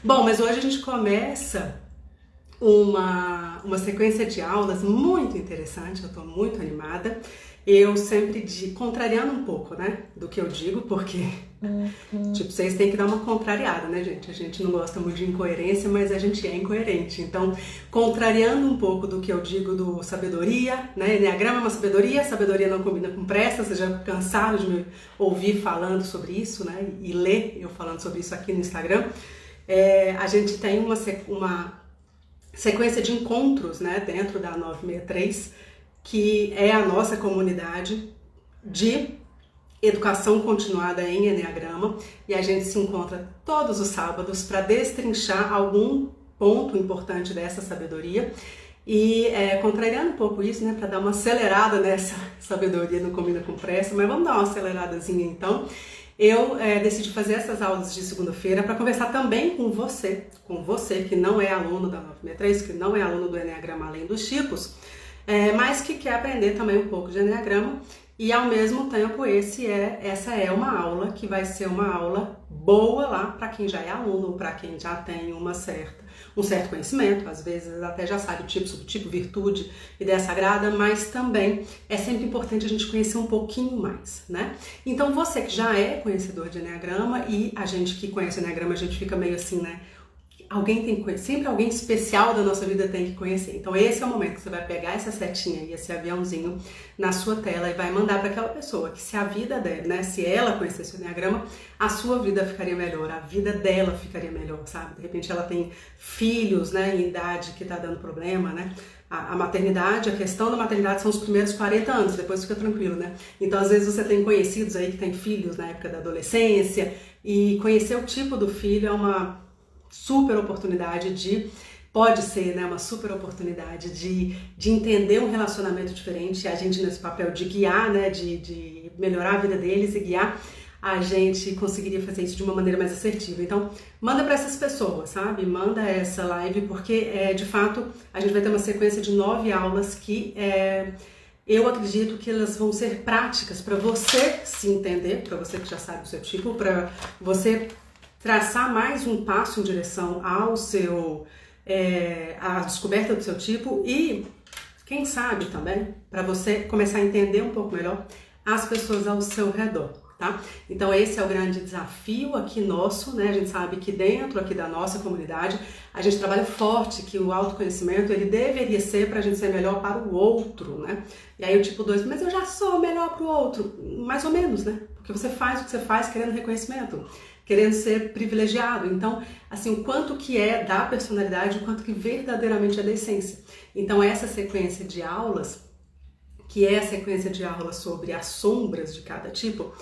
Bom, mas hoje a gente começa uma sequência de aulas muito interessante, eu estou muito animada. Eu sempre contrariando um pouco, né, do que eu digo, porque, tipo, vocês têm que dar uma contrariada, né, gente? A gente não gosta muito de incoerência, mas a gente é incoerente. Então, contrariando um pouco do que eu digo do sabedoria, né? Enneagrama é uma sabedoria, sabedoria não combina com pressa, vocês já cansaram de me ouvir falando sobre isso, né? E ler eu falando sobre isso aqui no Instagram. A gente tem uma sequência de encontros, né, dentro da 963, que é a nossa comunidade de educação continuada em Enneagrama, e a gente se encontra todos os sábados para destrinchar algum ponto importante dessa sabedoria e contrariando um pouco isso, né, para dar uma acelerada nessa sabedoria, não combina com pressa, mas vamos dar uma aceleradazinha então. Eu decidi fazer essas aulas de segunda-feira para conversar também com você que não é aluno da 963, que não é aluno do Enneagrama Além dos Tipos, mas que quer aprender também um pouco de Enneagrama e ao mesmo tempo essa é uma aula que vai ser uma aula boa lá para quem já é aluno, para quem já tem um certo conhecimento, às vezes até já sabe o tipo, subtipo, virtude, ideia sagrada, mas também é sempre importante a gente conhecer um pouquinho mais, né? Então você que já é conhecedor de Enneagrama, e a gente que conhece o Enneagrama, a gente fica meio assim, né? Alguém tem que conhecer, sempre alguém especial da nossa vida tem que conhecer. Então esse é o momento que você vai pegar essa setinha e esse aviãozinho na sua tela e vai mandar para aquela pessoa que se a vida dela, né, se ela conhecesse o Enneagrama, a sua vida ficaria melhor, a vida dela ficaria melhor, sabe? De repente ela tem filhos, né, em idade que tá dando problema, né? A maternidade, a questão da maternidade são os primeiros 40 anos, depois fica tranquilo, né? Então às vezes você tem conhecidos aí que tem filhos na época da adolescência e conhecer o tipo do filho é uma super oportunidade pode ser, né, uma super oportunidade de entender um relacionamento diferente, a gente nesse papel de guiar, né, de melhorar a vida deles e guiar, a gente conseguiria fazer isso de uma maneira mais assertiva. Então, manda para essas pessoas, sabe? Manda essa live, porque, de fato, a gente vai ter uma sequência de 9 aulas que eu acredito que elas vão ser práticas para você se entender, para você que já sabe o seu tipo, para você traçar mais um passo em direção ao à descoberta do seu tipo e, quem sabe também, para você começar a entender um pouco melhor as pessoas ao seu redor, tá? Então esse é o grande desafio aqui nosso, né? A gente sabe que dentro aqui da nossa comunidade, a gente trabalha forte que o autoconhecimento, ele deveria ser para a gente ser melhor para o outro, né? E aí o tipo 2, mas eu já sou melhor para o outro, mais ou menos, né? Porque você faz o que você faz querendo reconhecimento, querendo ser privilegiado. Então, assim, o quanto que é da personalidade, o quanto que verdadeiramente é da essência. Então, essa sequência de aulas, que é a sequência de aulas sobre as sombras de cada tipo,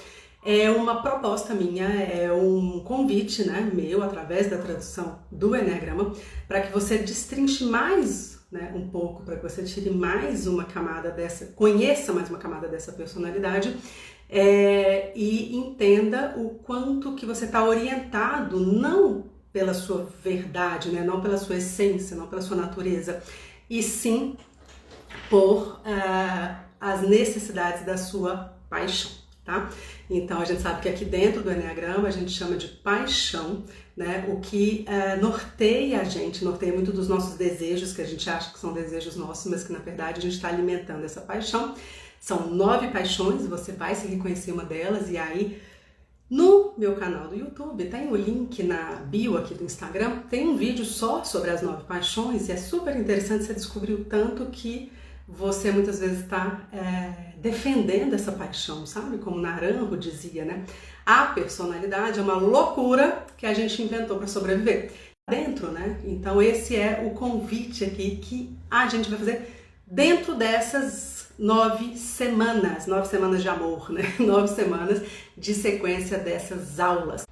é uma proposta minha, é um convite, né, meu, através da tradução do Enneagrama, para que você destrinche mais, né, um pouco, para que você tire mais uma camada conheça mais uma camada dessa personalidade, e entenda o quanto que você está orientado, não pela sua verdade, né, não pela sua essência, não pela sua natureza, e sim por as necessidades da sua paixão, tá? Então a gente sabe que aqui dentro do Enneagrama a gente chama de paixão, né? O que norteia a gente, norteia muito dos nossos desejos, que a gente acha que são desejos nossos, mas que na verdade a gente está alimentando essa paixão. São 9 paixões, você vai se reconhecer uma delas, e aí no meu canal do YouTube tem o link na bio aqui do Instagram, tem um vídeo só sobre as 9 paixões, e é super interessante você descobrir o tanto que você muitas vezes está defendendo essa paixão, sabe? Como Naranjo dizia, né? A personalidade é uma loucura que a gente inventou para sobreviver. Dentro, né? Então esse é o convite aqui que a gente vai fazer dentro dessas 9 semanas de amor, né? 9 semanas de sequência dessas aulas.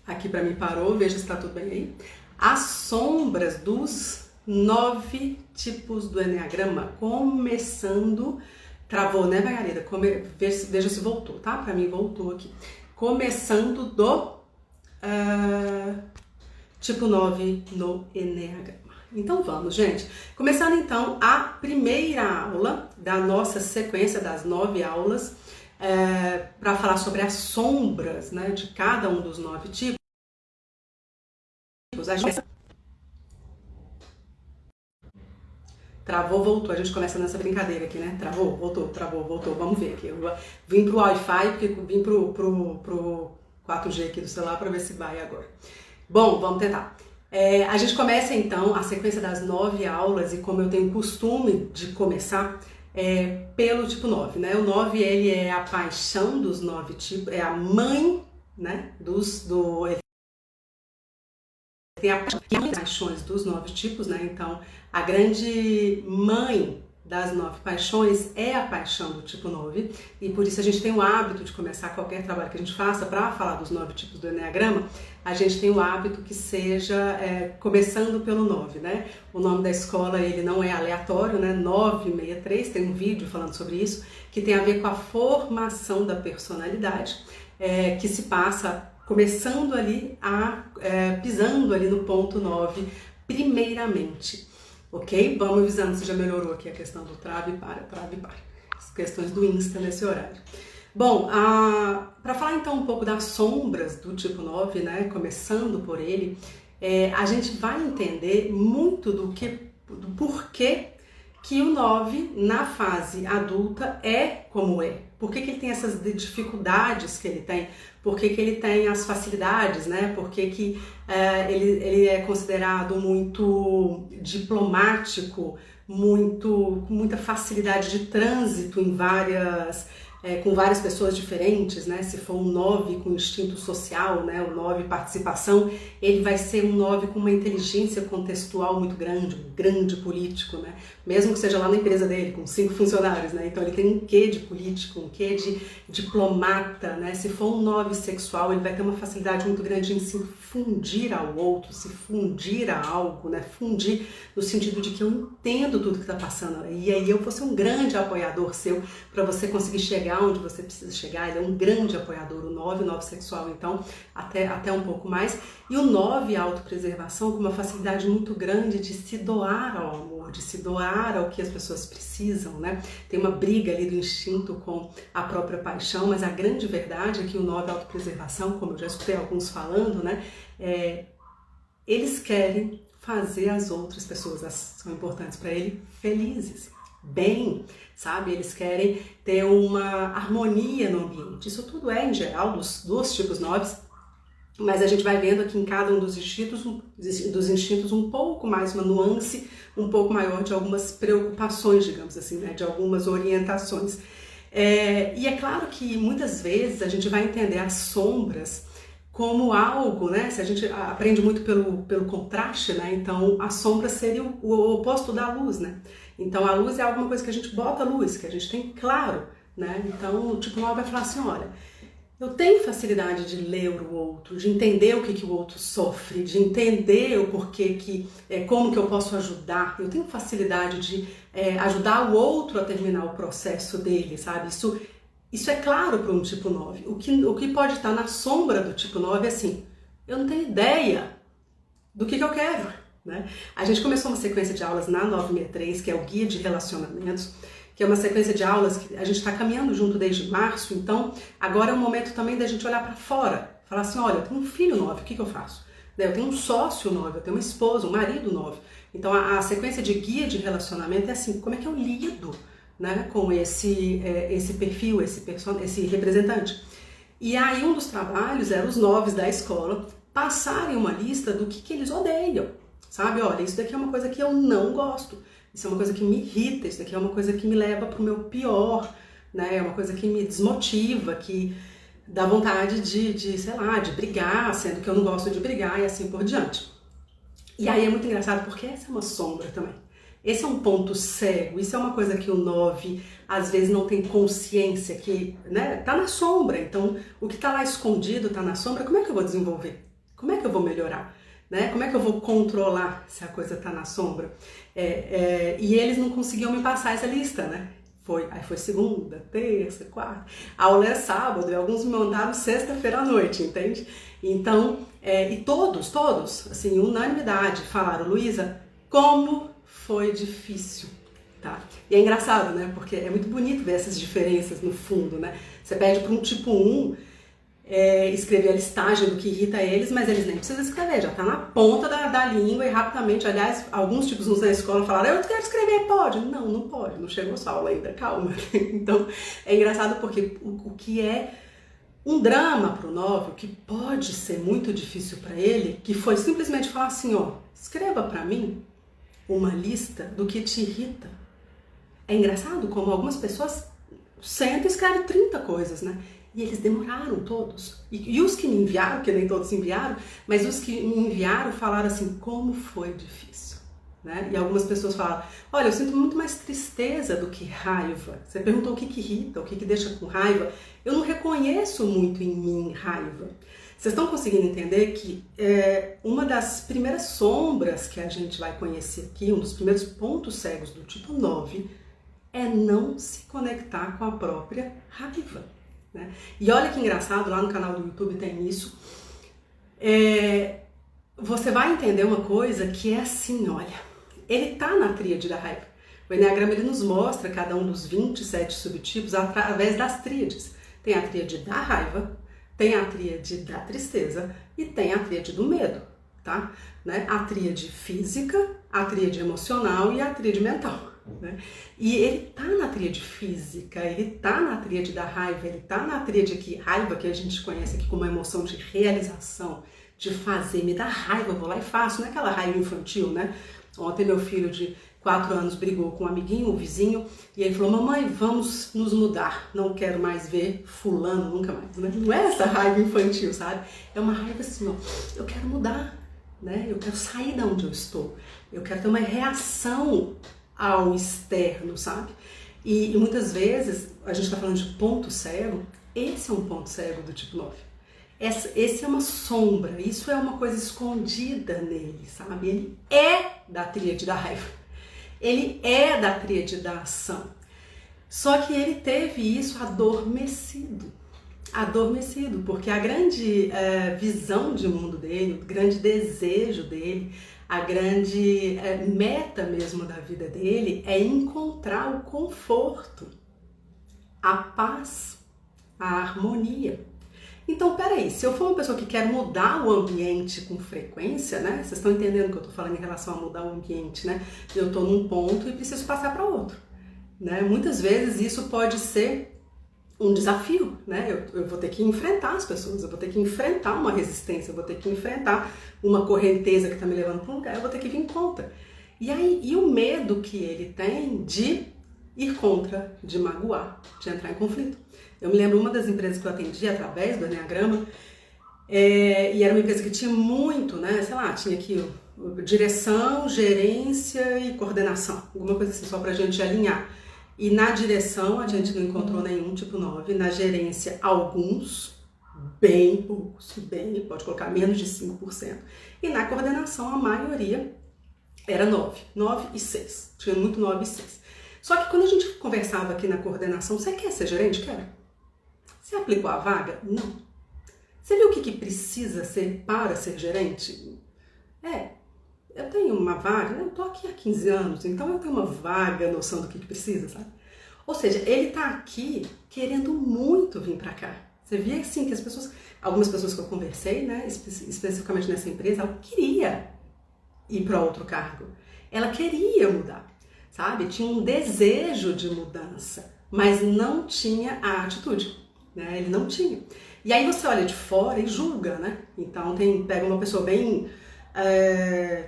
Aqui para mim parou, veja se está tudo bem aí. As sombras dos 9 tipos do Enneagrama, começando, travou, né, Margarida? Veja se voltou, tá? Para mim voltou aqui. Começando do tipo 9 no Enneagrama. Então vamos, gente. Começando então a primeira aula da nossa sequência das 9 aulas, para falar sobre as sombras, né, de cada um dos 9 tipos. tipos, a gente... Travou, voltou. A gente começa nessa brincadeira aqui, né? Travou, voltou, travou, voltou. Vamos ver aqui. Eu vim pro Wi-Fi, porque vim pro 4G aqui do celular para ver se vai agora. Bom, vamos tentar. A gente começa então a sequência das 9 aulas, e como eu tenho costume de começar, pelo tipo 9, né? O 9, ele é a paixão dos 9 tipos, é a mãe, né? Tem as paixões dos 9 tipos, né? Então, a grande mãe das 9 paixões é a paixão do tipo 9, e por isso a gente tem o hábito de começar qualquer trabalho que a gente faça para falar dos 9 tipos do Enneagrama, a gente tem o hábito que seja começando pelo 9, né? O nome da escola, ele não é aleatório, né? 963, tem um vídeo falando sobre isso, que tem a ver com a formação da personalidade, que se passa começando ali, pisando ali no ponto 9, primeiramente. Ok? Vamos avisando se já melhorou aqui a questão do trave e para. As questões do Insta nesse horário. Bom, para falar então um pouco das sombras do tipo 9, né? Começando por ele, a gente vai entender muito do porquê que o 9, na fase adulta, é como é. Por que ele tem essas dificuldades que ele tem? Por que ele tem as facilidades, né? Por que ele é considerado muito diplomático, com muita facilidade de trânsito em com várias pessoas diferentes, né? Se for um 9 com instinto social, né? O 9 participação, ele vai ser um 9 com uma inteligência contextual muito grande, um grande político, né? Mesmo que seja lá na empresa dele, com 5 funcionários, né? Então ele tem um quê de político, um quê de diplomata, né? Se for um 9 sexual, ele vai ter uma facilidade muito grande em se fundir ao outro, se fundir a algo, né? Fundir no sentido de que eu entendo tudo que está passando, e aí eu vou ser um grande apoiador seu para você conseguir chegar onde você precisa chegar. Ele é um grande apoiador, o 9 sexual, então, até um pouco mais. E o 9 autopreservação, com uma facilidade muito grande de se doar ao amor, de se doar ao que as pessoas precisam, né? Tem uma briga ali do instinto com a própria paixão, mas a grande verdade é que o 9 autopreservação, como eu já escutei alguns falando, né? Eles querem fazer as outras pessoas, são importantes para ele, felizes, bem, sabe? Eles querem ter uma harmonia no ambiente. Isso tudo em geral, dos tipos 9, mas a gente vai vendo aqui em cada um dos instintos um pouco mais, uma nuance um pouco maior de algumas preocupações, digamos assim, né? De algumas orientações. E é claro que muitas vezes a gente vai entender as sombras como algo, né? Se a gente aprende muito pelo contraste, né? Então a sombra seria o oposto da luz, né? Então a luz é alguma coisa que a gente bota luz, que a gente tem claro, né? Então o tipo 9 vai falar assim, olha, eu tenho facilidade de ler o outro, de entender o que o outro sofre, de entender o porquê como que eu posso ajudar. Eu tenho facilidade de ajudar o outro a terminar o processo dele, sabe? Isso é claro para um tipo 9. O que pode estar na sombra do tipo 9 é assim, eu não tenho ideia do que eu quero, né? A gente começou uma sequência de aulas na 963, que é o Guia de Relacionamentos, que é uma sequência de aulas que a gente está caminhando junto desde março, então agora é o momento também da gente olhar para fora, falar assim, olha, eu tenho um filho 9, o que eu faço? Eu tenho um sócio 9, eu tenho uma esposa, um marido 9. Então a sequência de Guia de Relacionamento é assim, como é que eu lido, né, com esse perfil, esse representante. E aí um dos trabalhos era os 9 da escola passarem uma lista do que eles odeiam, sabe? Olha, isso daqui é uma coisa que eu não gosto, isso é uma coisa que me irrita, isso daqui é uma coisa que me leva para o meu pior, né? É uma coisa que me desmotiva, que dá vontade sei lá, de brigar, sendo que eu não gosto de brigar e assim por diante. E aí é muito engraçado porque essa é uma sombra também. Esse é um ponto cego, isso é uma coisa que o 9 às vezes não tem consciência, que, né, tá na sombra. Então, o que tá lá escondido, tá na sombra, como é que eu vou desenvolver? Como é que eu vou melhorar? Né? Como é que eu vou controlar se a coisa tá na sombra? E eles não conseguiam me passar essa lista, né? Aí foi segunda, terça, quarta, a aula é sábado e alguns me mandaram sexta-feira à noite, entende? Então, e todos, assim, unanimidade, falaram, Luísa, como foi difícil, tá? E é engraçado, né? Porque é muito bonito ver essas diferenças no fundo, né? Você pede para um tipo 1, escrever a listagem do que irrita eles, mas eles nem precisam escrever, já está na ponta da língua e rapidamente, aliás, alguns tipos na escola falaram, eu quero escrever, pode? Não, não pode, não chegou sua aula ainda, calma. Então, é engraçado porque o que é um drama para o 9, o que pode ser muito difícil para ele, que foi simplesmente falar assim, ó, escreva para mim uma lista do que te irrita. É engraçado como algumas pessoas sentam e escrevem 30 coisas, né? E eles demoraram todos. E os que me enviaram, que nem todos enviaram, mas os que me enviaram falaram assim, como foi difícil. Né? E algumas pessoas falaram, olha, eu sinto muito mais tristeza do que raiva. Você perguntou o que irrita, o que deixa com raiva. Eu não reconheço muito em mim raiva. Vocês estão conseguindo entender que uma das primeiras sombras que a gente vai conhecer aqui, um dos primeiros pontos cegos do tipo 9, é não se conectar com a própria raiva. Né? E olha que engraçado, lá no canal do YouTube tem isso. Você vai entender uma coisa que é assim, olha, ele tá na tríade da raiva. O Enneagrama ele nos mostra cada um dos 27 subtipos através das tríades. Tem a tríade da raiva, tem a tríade da tristeza e tem a tríade do medo, tá? Né? A tríade física, a tríade emocional e a tríade mental. Né? E ele tá na tríade física, ele tá na tríade da raiva, ele tá na tríade aqui, raiva que a gente conhece aqui como uma emoção de realização, de fazer, me dá raiva, vou lá e faço, não é aquela raiva infantil, né? Ontem meu filho de 4 anos brigou com um amiguinho, um vizinho, e ele falou, mamãe, vamos nos mudar, não quero mais ver fulano, nunca mais, né? Não é essa raiva infantil, sabe? É uma raiva assim, ó, eu quero mudar, né? Eu quero sair de onde eu estou, eu quero ter uma reação ao externo, sabe? E muitas vezes, a gente está falando de ponto cego, esse é um ponto cego do tipo 9. Esse é uma sombra, isso é uma coisa escondida nele, sabe? Ele é da tríade da raiva, ele é da tríade da ação. Só que ele teve isso adormecido, porque a grande visão de mundo dele, o grande desejo dele, a grande meta mesmo da vida dele é encontrar o conforto, a paz, a harmonia. Então, peraí, se eu for uma pessoa que quer mudar o ambiente com frequência, né? Vocês estão entendendo o que eu estou falando em relação a mudar o ambiente, né? Eu estou num ponto e preciso passar para outro, né? Muitas vezes isso pode ser um desafio, né? Eu vou ter que enfrentar as pessoas, eu vou ter que enfrentar uma resistência, eu vou ter que enfrentar uma correnteza que está me levando para um lugar, eu vou ter que vir contra. E o medo que ele tem de ir contra, de magoar, de entrar em conflito. Eu me lembro uma das empresas que eu atendi através do Enneagrama, e era uma empresa que tinha muito, né? Sei lá, tinha aqui direção, gerência e coordenação, alguma coisa assim, só pra gente alinhar. E na direção a gente não encontrou nenhum tipo 9, na gerência alguns, bem poucos, pode colocar menos de 5%. E na coordenação a maioria era 9 e 6, tinha muito 9 e 6. Só que quando a gente conversava aqui na coordenação, você quer ser gerente? Quero. Você aplicou a vaga? Não. Você viu o que precisa ser para ser gerente? Eu tenho uma vaga, eu tô aqui há 15 anos, então eu tenho uma vaga noção do que precisa, sabe? Ou seja, ele tá aqui querendo muito vir para cá. Você via assim que algumas pessoas que eu conversei, né, especificamente nessa empresa, ela queria ir para outro cargo. Ela queria mudar, sabe? Tinha um desejo de mudança, mas não tinha a atitude, né? Ele não tinha. E aí você olha de fora e julga, né? Então pega uma pessoa bem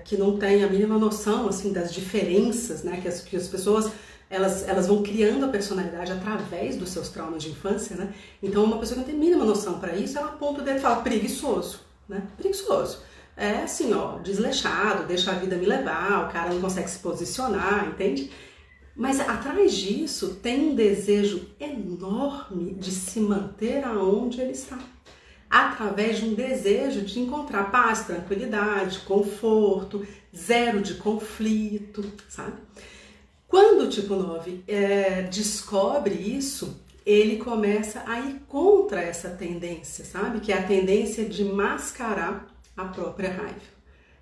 que não tem a mínima noção assim das diferenças, né? Que as pessoas elas vão criando a personalidade através dos seus traumas de infância, né? Então uma pessoa que não tem a mínima noção para isso, ela aponta o dedo e fala preguiçoso, né? Preguiçoso. É assim, ó, desleixado, deixa a vida me levar, o cara não consegue se posicionar, entende? Mas atrás disso tem um desejo enorme de se manter aonde ele está. Através de um desejo de encontrar paz, tranquilidade, conforto, zero de conflito, sabe? Quando o tipo 9 descobre isso, ele começa a ir contra essa tendência, sabe? Que é a tendência de mascarar a própria raiva.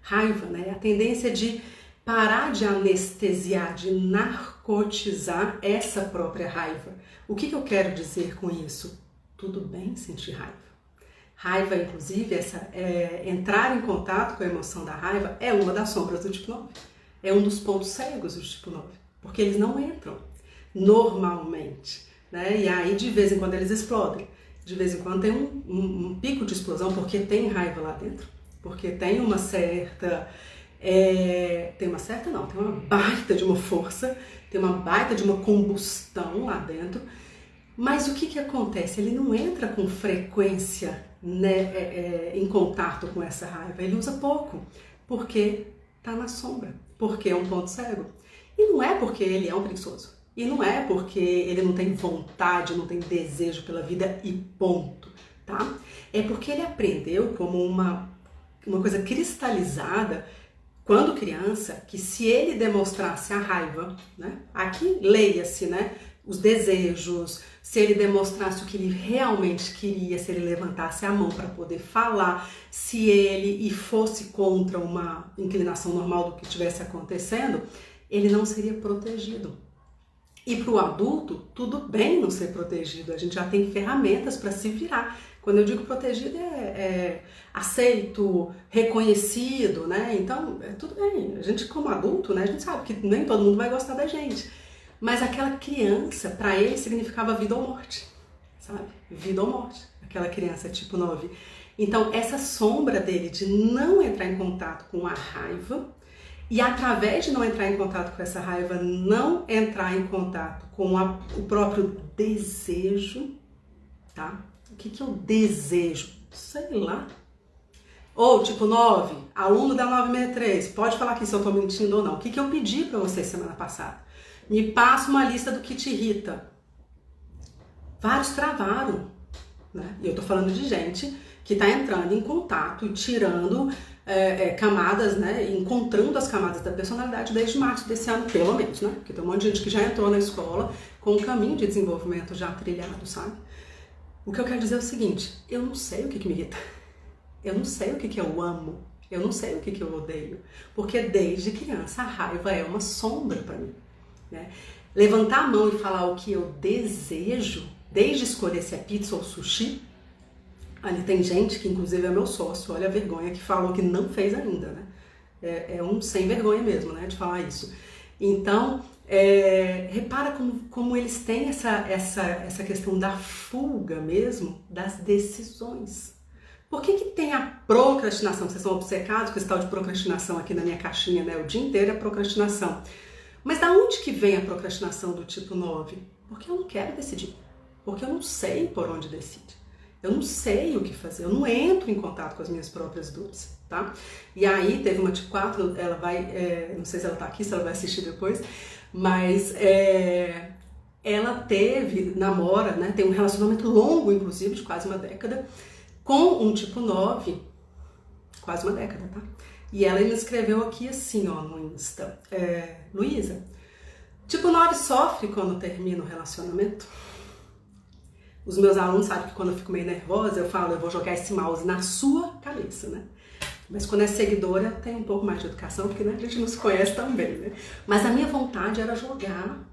Raiva, né? A tendência de parar de anestesiar, de narcotizar essa própria raiva. O que eu quero dizer com isso? Tudo bem sentir raiva. Raiva, inclusive, entrar em contato com a emoção da raiva é uma das sombras do tipo 9. É um dos pontos cegos do tipo 9, porque eles não entram normalmente, né? E aí, de vez em quando, eles explodem. De vez em quando tem um pico de explosão, porque tem raiva lá dentro. Porque tem uma certa... tem uma baita de uma força, tem uma baita de uma combustão lá dentro. Mas o que acontece? Ele não entra com frequência, né, em contato com essa raiva. Ele usa pouco, porque está na sombra, porque é um ponto cego. E não é porque ele é um preguiçoso. E não é porque ele não tem vontade, não tem desejo pela vida e ponto, tá? É porque ele aprendeu como uma coisa cristalizada, quando criança, que se ele demonstrasse a raiva, né? Aqui leia-se, né? Os desejos, se ele demonstrasse o que ele realmente queria, se ele levantasse a mão para poder falar, se ele fosse contra uma inclinação normal do que estivesse acontecendo, ele não seria protegido. E para o adulto, tudo bem não ser protegido, a gente já tem ferramentas para se virar. Quando eu digo protegido, é aceito, reconhecido, né? Então, tudo bem. A gente, como adulto, né, a gente sabe que nem todo mundo vai gostar da gente. Mas aquela criança, para ele, significava vida ou morte, sabe? Vida ou morte, aquela criança tipo 9. Então, essa sombra dele de não entrar em contato com a raiva, e através de não entrar em contato com essa raiva, não entrar em contato com o próprio desejo, tá? O que é o desejo? Sei lá. Ou tipo 9, aluno da 963, pode falar aqui se eu estou mentindo ou não. O que eu pedi para vocês semana passada? Me passa uma lista do que te irrita. Vários travaram, né? E eu tô falando de gente que tá entrando em contato e tirando camadas, né? Encontrando as camadas da personalidade desde março desse ano, pelo menos, né? Porque tem um monte de gente que já entrou na escola com um caminho de desenvolvimento já trilhado, sabe? O que eu quero dizer é o seguinte, eu não sei o que me irrita. Eu não sei o que eu amo. Eu não sei o que eu odeio. Porque desde criança a raiva é uma sombra para mim. Né? Levantar a mão e falar o que eu desejo, desde escolher se é pizza ou sushi, ali tem gente que inclusive é meu sócio, olha a vergonha, que falou que não fez ainda, né? É um sem vergonha mesmo, né, de falar isso. Então, repara como eles têm essa questão da fuga mesmo das decisões. Por que tem a procrastinação? Vocês são obcecados com esse tal de procrastinação aqui na minha caixinha, né? O dia inteiro é procrastinação. Mas da onde que vem a procrastinação do tipo 9? Porque eu não quero decidir. Porque eu não sei por onde decide. Eu não sei o que fazer. Eu não entro em contato com as minhas próprias dúvidas, tá? E aí teve uma tipo 4, ela vai... não sei se ela tá aqui, se ela vai assistir depois. Mas ela namora, né? Tem um relacionamento longo, inclusive, de quase uma década, com um tipo 9. Quase uma década, tá? E ela me escreveu aqui assim, ó, no Insta. Luísa, tipo 9 sofre quando termina o relacionamento? Os meus alunos sabem que quando eu fico meio nervosa, eu falo, eu vou jogar esse mouse na sua cabeça, né? Mas quando é seguidora, tem um pouco mais de educação, porque né, a gente não se conhece também, né? Mas a minha vontade era jogar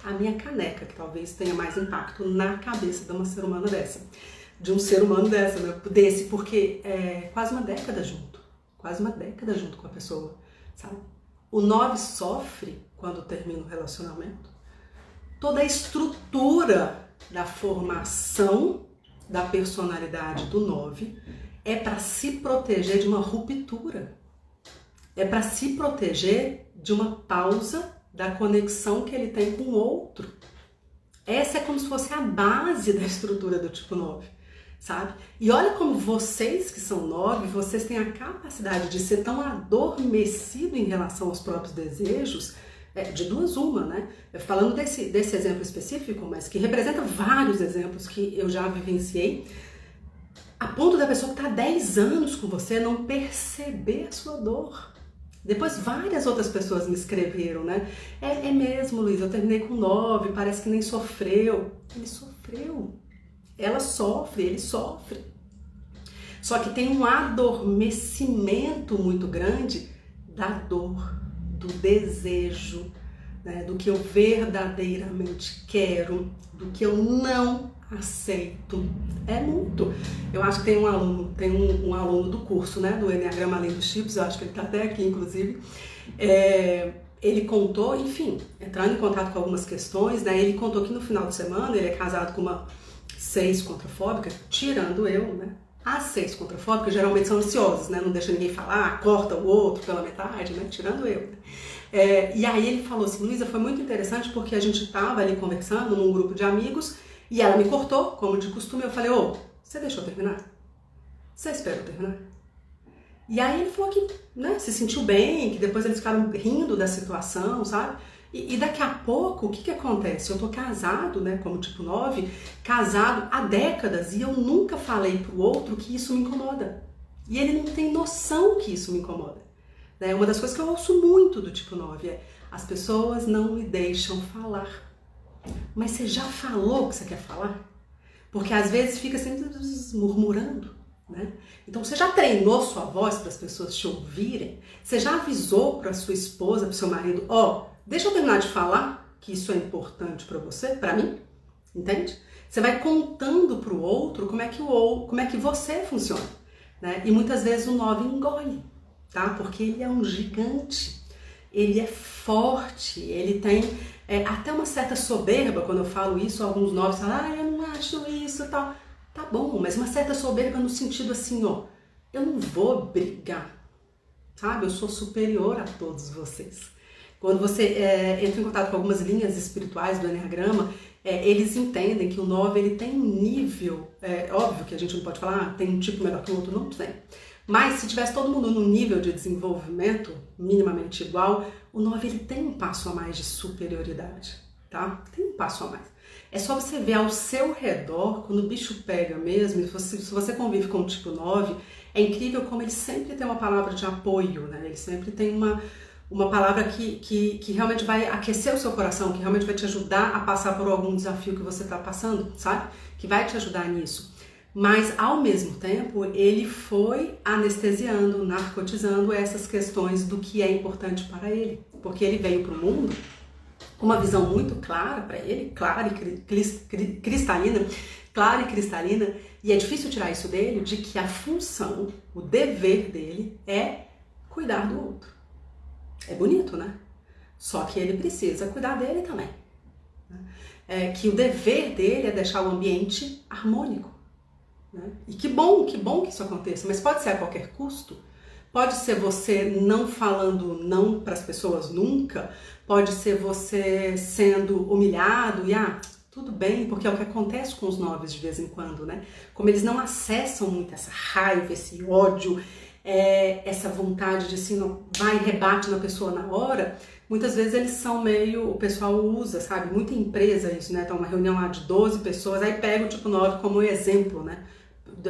a minha caneca, que talvez tenha mais impacto na cabeça de uma ser humana dessa. De um ser humano dessa, né? Desse, porque é quase uma década junto. Quase uma década junto com a pessoa, sabe? O 9 sofre quando termina o relacionamento. Toda a estrutura da formação da personalidade do 9 é para se proteger de uma ruptura. É para se proteger de uma pausa da conexão que ele tem com o outro. Essa é como se fosse a base da estrutura do tipo 9. Sabe? E olha como vocês que são 9, vocês têm a capacidade de ser tão adormecido em relação aos próprios desejos, de duas uma, né? Falando desse exemplo específico, mas que representa vários exemplos que eu já vivenciei, a ponto da pessoa que está há 10 anos com você não perceber a sua dor. Depois várias outras pessoas me escreveram, né? É mesmo, Luiz, eu terminei com 9, parece que nem sofreu. Ele sofreu. Ela sofre, ele sofre. Só que tem um adormecimento muito grande da dor, do desejo, né, do que eu verdadeiramente quero, do que eu não aceito. É muito. Eu acho que tem um aluno do curso, né, do Enneagrama Além dos Tipos, eu acho que ele está até aqui, inclusive. Ele contou, enfim, entrando em contato com algumas questões, né, ele contou que no final de semana ele é casado com uma 6 contrafóbica, tirando eu, né? As 6 contrafóbicas geralmente são ansiosas, né? Não deixa ninguém falar, corta o outro pela metade, né? Tirando eu. E aí ele falou assim, Luísa, foi muito interessante porque a gente estava ali conversando num grupo de amigos e ela me cortou, como de costume. Eu falei, você deixou eu terminar? Você esperou eu terminar? E aí ele falou que, né, se sentiu bem, que depois eles ficaram rindo da situação, sabe? E daqui a pouco, o que acontece? Eu tô casado, né, como tipo 9, casado há décadas e eu nunca falei pro outro que isso me incomoda. E ele não tem noção que isso me incomoda. Né? Uma das coisas que eu ouço muito do tipo 9 é as pessoas não me deixam falar. Mas você já falou o que você quer falar? Porque às vezes fica sempre murmurando. Né? Então você já treinou sua voz para as pessoas te ouvirem? Você já avisou para sua esposa, para o seu marido, deixa eu terminar de falar que isso é importante para você, para mim, entende? Você vai contando para o outro como é que você funciona, né? E muitas vezes o 9 engole, tá? Porque ele é um gigante, ele é forte, ele tem até uma certa soberba. Quando eu falo isso, alguns 9 falam, eu não acho isso e tal. Tá bom, mas uma certa soberba no sentido assim, eu não vou brigar, sabe? Eu sou superior a todos vocês. Quando você entra em contato com algumas linhas espirituais do Enneagrama, eles entendem que o 9 ele tem um nível, óbvio que a gente não pode falar, tem um tipo melhor que o outro, não tem. Mas se tivesse todo mundo num nível de desenvolvimento minimamente igual, o 9 ele tem um passo a mais de superioridade, tá? Tem um passo a mais. É só você ver ao seu redor, quando o bicho pega mesmo, se você convive com o tipo 9, é incrível como ele sempre tem uma palavra de apoio, né? Ele sempre tem uma palavra que realmente vai aquecer o seu coração, que realmente vai te ajudar a passar por algum desafio que você está passando, sabe? Que vai te ajudar nisso. Mas, ao mesmo tempo, ele foi anestesiando, narcotizando essas questões do que é importante para ele. Porque ele veio para o mundo com uma visão muito clara para ele, clara e cristalina, e é difícil tirar isso dele, de que a função, o dever dele é cuidar do outro. É bonito, né? Só que ele precisa cuidar dele também. Que o dever dele é deixar o ambiente harmônico. Né? E que bom que isso aconteça, mas pode ser a qualquer custo. Pode ser você não falando não para as pessoas nunca, pode ser você sendo humilhado e tudo bem, porque é o que acontece com os 9 de vez em quando, né? Como eles não acessam muito essa raiva, esse ódio, essa vontade de assim, vai e rebate na pessoa na hora, muitas vezes eles são meio, o pessoal usa, sabe? Muita empresa isso, né? Tá uma reunião lá de 12 pessoas, aí pega o tipo 9 como exemplo, né?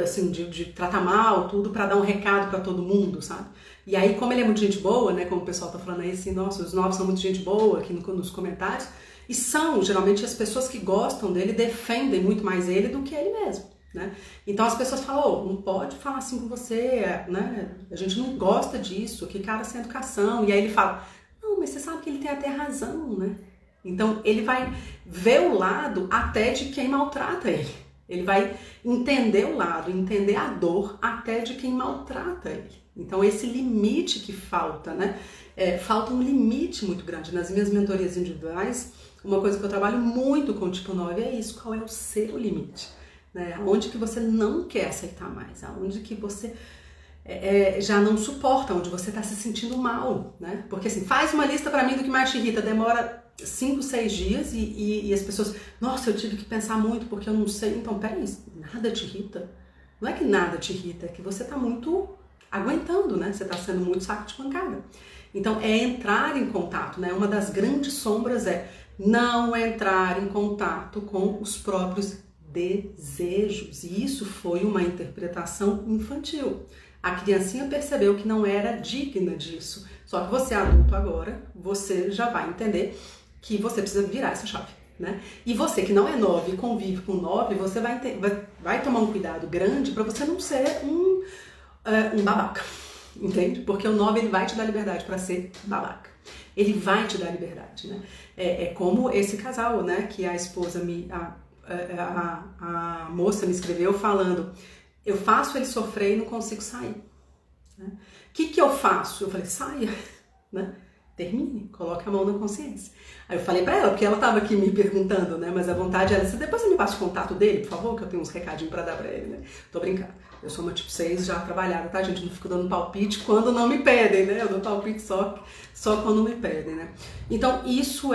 Assim, de tratar mal, tudo, para dar um recado para todo mundo, sabe? E aí, como ele é muito gente boa, né, como o pessoal tá falando aí, assim, nossa, os 9 são muito gente boa aqui nos comentários, e são, geralmente, as pessoas que gostam dele defendem muito mais ele do que ele mesmo, né? Então as pessoas falam, não pode falar assim com você, né? A gente não gosta disso, que cara sem educação. E aí ele fala, não, mas você sabe que ele tem até razão, né? Então ele vai ver o lado até de quem maltrata ele. Ele vai entender o lado, entender a dor até de quem maltrata ele. Então esse limite que falta, né? Falta um limite muito grande. Nas minhas mentorias individuais, uma coisa que eu trabalho muito com o tipo 9 é isso, qual é o seu limite? Né? Aonde que você não quer aceitar mais, aonde que você já não suporta, onde você está se sentindo mal, né? Porque assim, faz uma lista para mim do que mais te irrita, demora 5, 6 dias e as pessoas, nossa, eu tive que pensar muito porque eu não sei. Então, peraí, nada te irrita? Não é que nada te irrita, é que você está muito aguentando, né? Você está sendo muito saco de pancada. Então, é entrar em contato, né? Uma das grandes sombras é não entrar em contato com os próprios desejos. E isso foi uma interpretação infantil. A criancinha percebeu que não era digna disso. Só que você, adulto agora, você já vai entender que você precisa virar essa chave, né? E você que não é 9 e convive com 9, você vai tomar um cuidado grande para você não ser um babaca, entende? Porque o 9 ele vai te dar liberdade para ser babaca. Ele vai te dar liberdade, né? É como esse casal, né? Que a esposa a moça me escreveu falando, eu faço ele sofrer e não consigo sair. Né? O que eu faço? Eu falei, saia, né? Termine, coloque a mão na consciência. Aí eu falei pra ela, porque ela tava aqui me perguntando, né? Mas a vontade era, depois você me passa o contato dele, por favor, que eu tenho uns recadinhos pra dar pra ele, né? Tô brincando. Eu sou uma tipo 6 já trabalhada, tá, gente? Não fico dando palpite quando não me pedem, né? Eu dou palpite só quando me pedem, né? Então, isso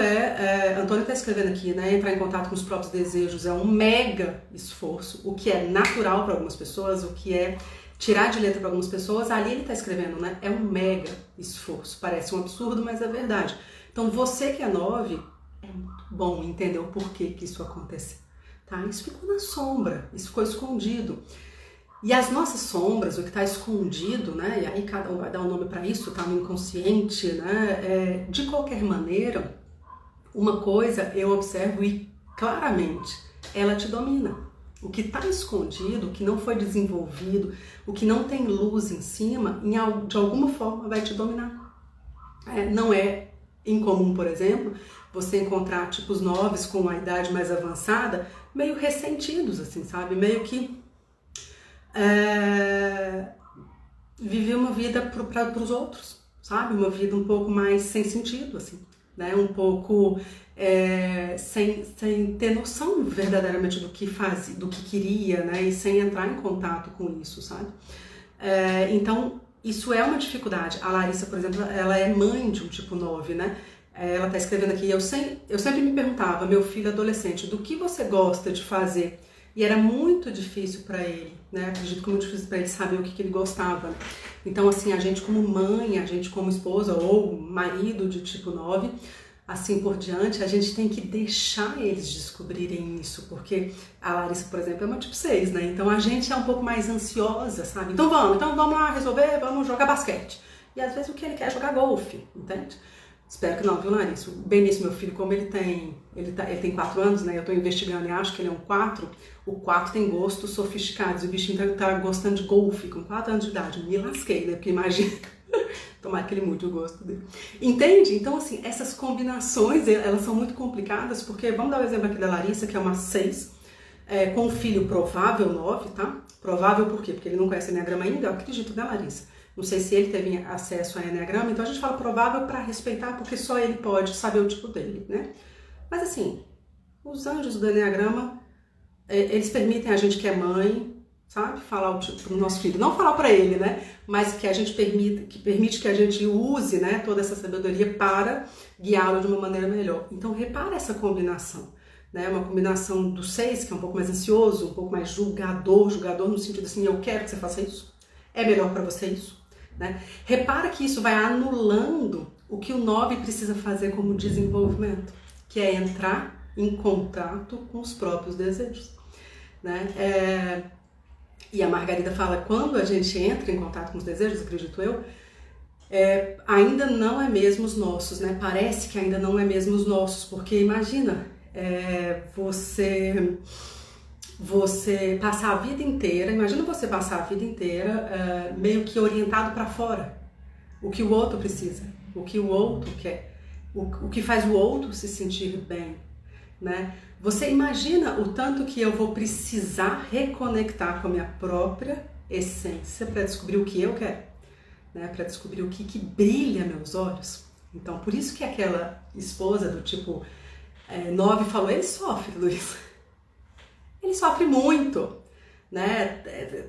Antônio tá escrevendo aqui, né? Entrar em contato com os próprios desejos é um mega esforço, o que é natural para algumas pessoas, o que é tirar de letra para algumas pessoas, ali ele tá escrevendo, né? É um mega esforço. Parece um absurdo, mas é verdade. Então, você que é 9, é muito bom entender o porquê que isso aconteceu, tá? Isso ficou na sombra, isso ficou escondido. E as nossas sombras, o que está escondido, né? E aí cada um vai dar um nome para isso, tá no inconsciente, né? De qualquer maneira, uma coisa eu observo e claramente, ela te domina. O que está escondido, o que não foi desenvolvido, o que não tem luz em cima, de alguma forma vai te dominar. Não é incomum, por exemplo, você encontrar tipos 9 com a idade mais avançada, meio ressentidos, assim, sabe? Meio que viver uma vida para os outros, sabe? Uma vida um pouco mais sem sentido, assim, né? Um pouco sem ter noção verdadeiramente do que fazia, do que queria, né? E sem entrar em contato com isso, sabe? Então, isso é uma dificuldade. A Larissa, por exemplo, ela é mãe de um tipo 9, né? Ela está escrevendo aqui, eu sempre me perguntava, meu filho adolescente, do que você gosta de fazer? E era muito difícil para ele, né? Acredito que é muito difícil para ele saber o que ele gostava. Então, assim, a gente como mãe, a gente como esposa ou marido de tipo 9, assim por diante, a gente tem que deixar eles descobrirem isso, porque a Larissa, por exemplo, é uma tipo 6, né? Então a gente é um pouco mais ansiosa, sabe? Então vamos lá resolver, vamos jogar basquete. E às vezes o que ele quer é jogar golfe, entende? Espero que não, viu, Larissa? O Benício, meu filho, como ele tem 4 anos, né? Eu tô investigando e acho que ele é um 4. O 4 tem gostos sofisticados. E o bichinho tá gostando de golfe com 4 anos de idade. Me lasquei, né? Porque imagina. Tomara que ele mude o gosto dele. Entende? Então, assim, essas combinações, elas são muito complicadas, porque, vamos dar o exemplo aqui da Larissa, que é uma 6, com um filho provável 9, tá? Provável por quê? Porque ele não conhece Enneagrama ainda, eu acredito, né, Larissa? Não sei se ele teve acesso a Enneagrama, então a gente fala provável para respeitar, porque só ele pode saber o tipo dele, né? Mas assim, os anjos do Enneagrama, eles permitem a gente que é mãe, sabe? Falar o tipo pro nosso filho. Não falar para ele, né? Mas que a gente permite que a gente use, né, toda essa sabedoria para guiá-lo de uma maneira melhor. Então repara essa combinação, né? Uma combinação do 6, que é um pouco mais ansioso, um pouco mais julgador no sentido assim, eu quero que você faça isso. É melhor para você isso? Né? Repara que isso vai anulando o que o 9 precisa fazer como desenvolvimento, que é entrar em contato com os próprios desejos. Né? E a Margarida fala, quando a gente entra em contato com os desejos, acredito eu, ainda não é mesmo os nossos, né? Parece que ainda não é mesmo os nossos, porque imagina, você passar a vida inteira, imagina você passar a vida inteira meio que orientado para fora, o que o outro precisa, o que o outro quer, o que faz o outro se sentir bem, né? Você imagina o tanto que eu vou precisar reconectar com a minha própria essência para descobrir o que eu quero, né? Para descobrir o que brilha meus olhos. Então, por isso que aquela esposa do tipo 9 falou, ele sofre, Luiz. Ele sofre muito, né?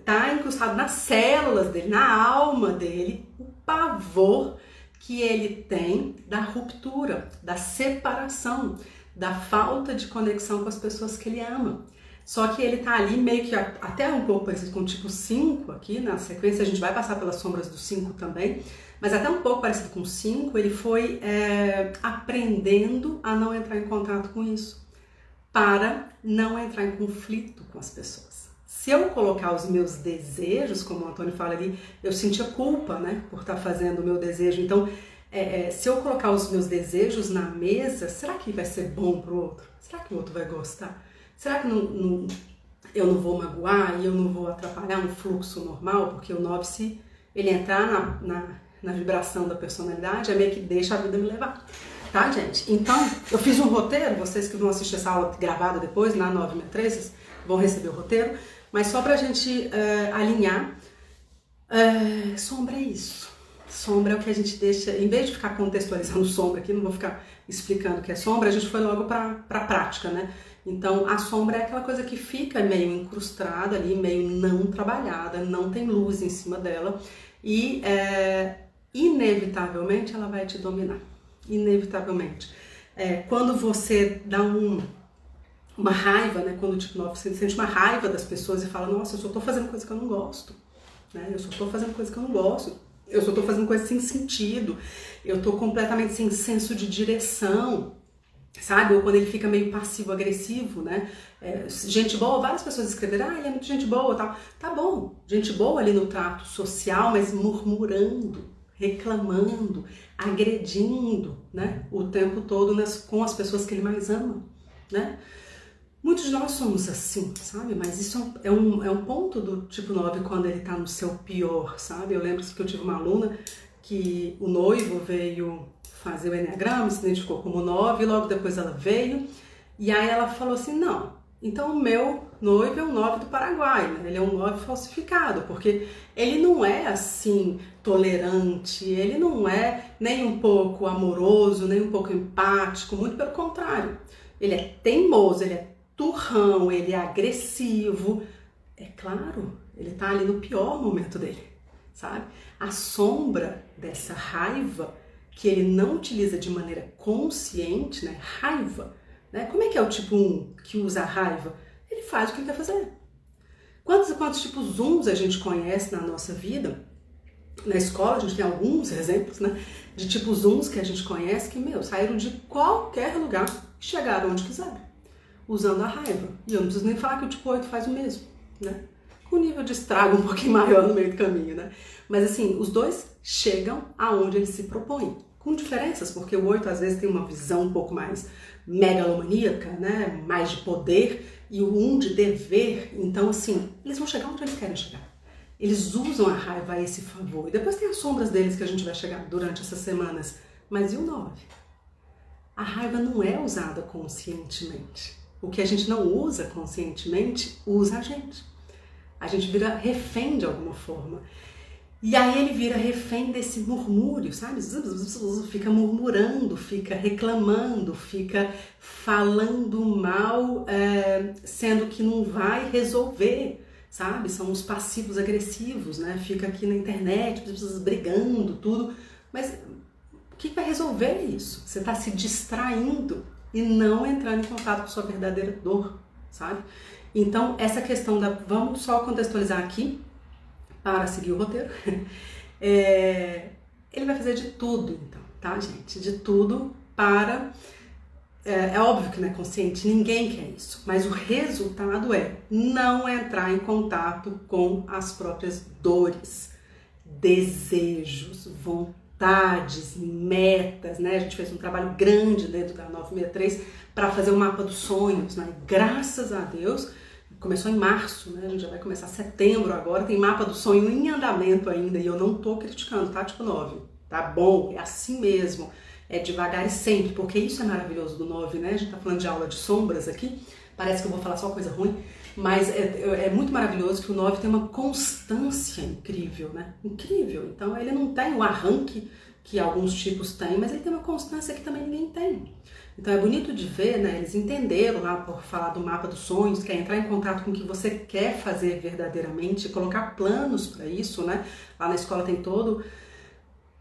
Tá incrustado nas células dele, na alma dele, o pavor que ele tem da ruptura, da separação, da falta de conexão com as pessoas que ele ama. Só que ele tá ali meio que até um pouco parecido com o tipo 5 aqui, na sequência a gente vai passar pelas sombras do 5 também, mas até um pouco parecido com o 5, ele foi aprendendo a não entrar em contato com isso, para não entrar em conflito com as pessoas. Se eu colocar os meus desejos, como o Antônio fala ali, eu sentia culpa, né, por estar fazendo o meu desejo. Então, se eu colocar os meus desejos na mesa, será que vai ser bom para o outro? Será que o outro vai gostar? Será que eu não vou magoar e eu não vou atrapalhar um fluxo normal? Porque o 9, se ele entrar na vibração da personalidade, é meio que deixa a vida me levar. Tá, gente? Então, eu fiz um roteiro, vocês que vão assistir essa aula gravada depois, na 963, vocês vão receber o roteiro, mas só pra gente alinhar, sombra é isso. Sombra é o que a gente deixa, em vez de ficar contextualizando sombra aqui, não vou ficar explicando o que é sombra, a gente foi logo pra prática, né? Então, a sombra é aquela coisa que fica meio incrustada ali, meio não trabalhada, não tem luz em cima dela e, inevitavelmente, ela vai te dominar. Inevitavelmente. Quando você dá uma raiva, né? Quando tipo, você sente uma raiva das pessoas e fala, nossa, eu só tô fazendo coisa que eu não gosto, né? Eu só tô fazendo coisa que eu não gosto, eu só tô fazendo coisa sem sentido, eu tô completamente sem senso de direção, sabe? Ou quando ele fica meio passivo-agressivo, né? Gente boa, várias pessoas escreveram, ele é muito gente boa, tal. Tá bom, gente boa ali no trato social, mas murmurando, reclamando, agredindo, né, o tempo todo com as pessoas que ele mais ama, né? Muitos de nós somos assim, sabe? Mas isso é um ponto do tipo 9 quando ele tá no seu pior, sabe? Eu lembro que eu tive uma aluna que o noivo veio fazer o Enneagrama, se identificou como 9, e logo depois ela veio, e aí ela falou assim, não, então o meu noivo é um 9 do Paraguai, né? Ele é um 9 falsificado, porque ele não é assim tolerante, ele não é nem um pouco amoroso, nem um pouco empático, muito pelo contrário. Ele é teimoso, ele é turrão, ele é agressivo. É claro, ele tá ali no pior momento dele, sabe? A sombra dessa raiva que ele não utiliza de maneira consciente, né? Raiva, né? Como é que é o tipo 1 que usa a raiva? Ele faz o que ele quer fazer. Quantos tipos 1 a gente conhece na nossa vida? Na escola a gente tem alguns exemplos, né? De tipos 1 que a gente conhece que, saíram de qualquer lugar e chegaram onde quiseram, usando a raiva. E eu não preciso nem falar que o tipo 8 faz o mesmo, né? Com nível de estrago um pouquinho maior no meio do caminho, né? Mas assim, os dois chegam aonde eles se propõem. Com diferenças, porque o 8 às vezes tem uma visão um pouco mais megalomaníaca, né? Mais de poder, e o 1 de dever. Então, assim, eles vão chegar onde eles querem chegar. Eles usam a raiva a esse favor. E depois tem as sombras deles que a gente vai chegar durante essas semanas. Mas e o 9? A raiva não é usada conscientemente. O que a gente não usa conscientemente, usa a gente. A gente vira refém de alguma forma. E aí ele vira refém desse murmúrio, sabe? Fica murmurando, fica reclamando, fica falando mal, sendo que não vai resolver, sabe? São os passivos agressivos, né? Fica aqui na internet, brigando, tudo. Mas o que vai resolver isso? Você está se distraindo e não entrando em contato com sua verdadeira dor, sabe? Então, essa questão vamos só contextualizar aqui, para seguir o roteiro, ele vai fazer de tudo, então, tá, gente? De tudo para... É óbvio que não é consciente, ninguém quer isso, mas o resultado é não entrar em contato com as próprias dores, desejos, vontades, metas, né? A gente fez um trabalho grande dentro da 963 para fazer um mapa dos sonhos, né? Graças a Deus, começou em março, né? A gente já vai começar setembro agora, tem mapa do sonho em andamento ainda, e eu não tô criticando, tá? Tipo 9, tá bom, é assim mesmo, é devagar e sempre, porque isso é maravilhoso do 9, né? A gente tá falando de aula de sombras aqui, parece que eu vou falar só coisa ruim, mas é muito maravilhoso que o 9 tem uma constância incrível, né? Incrível, então ele não tem o arranque que alguns tipos têm, mas ele tem uma constância que também ninguém tem. Então é bonito de ver, né? Eles entenderam lá por falar do mapa dos sonhos, que é entrar em contato com o que você quer fazer verdadeiramente, colocar planos para isso, né? Lá na escola tem todo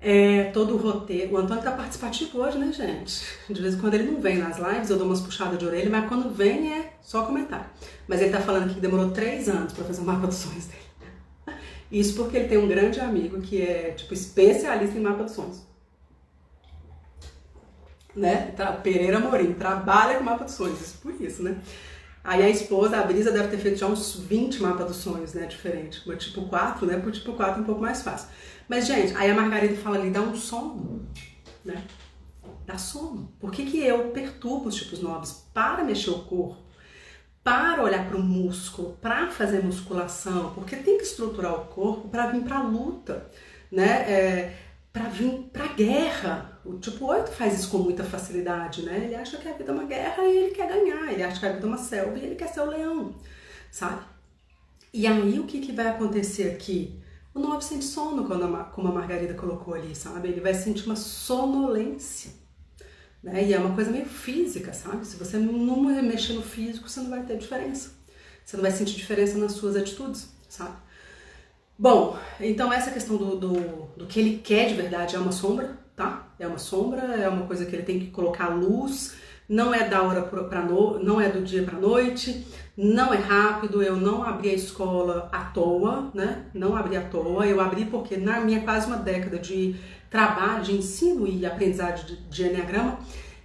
o roteiro. O Antônio tá participativo hoje, né, gente? De vez em quando ele não vem nas lives, eu dou umas puxadas de orelha, mas quando vem é só comentário. Mas ele tá falando que demorou 3 anos para fazer o mapa dos sonhos dele. Isso porque ele tem um grande amigo que é, tipo, especialista em mapa dos sonhos. Né? Pereira Amorim, trabalha com mapa dos sonhos, isso por isso, né? Aí a esposa, a Brisa, deve ter feito já uns 20 mapas dos sonhos, né? Diferente. Por tipo 4, né? Por tipo 4 é um pouco mais fácil. Mas, gente, aí a Margarida fala ali, dá um sono, né? Dá sono. Por que eu perturbo os tipos 9 para mexer o corpo? Para olhar para o músculo, para fazer musculação, porque tem que estruturar o corpo para vir para a luta, né? para vir pra guerra. O tipo 8 faz isso com muita facilidade, né? Ele acha que a vida é uma guerra e ele quer ganhar. Ele acha que a vida é uma selva e ele quer ser o leão, sabe? E aí o que vai acontecer aqui? O 9 sente sono, como a Margarida colocou ali, sabe? Ele vai sentir uma sonolência, né? E é uma coisa meio física, sabe? Se você não mexer no físico, você não vai ter diferença. Você não vai sentir diferença nas suas atitudes, sabe? Bom, então essa questão do que ele quer de verdade é uma sombra, tá? É uma sombra, é uma coisa que ele tem que colocar luz, não é da hora não é do dia pra noite, não é rápido. Eu não abri a escola à toa, né? Não abri à toa, eu abri porque na minha quase uma década de trabalho, de ensino e aprendizagem de Enneagrama,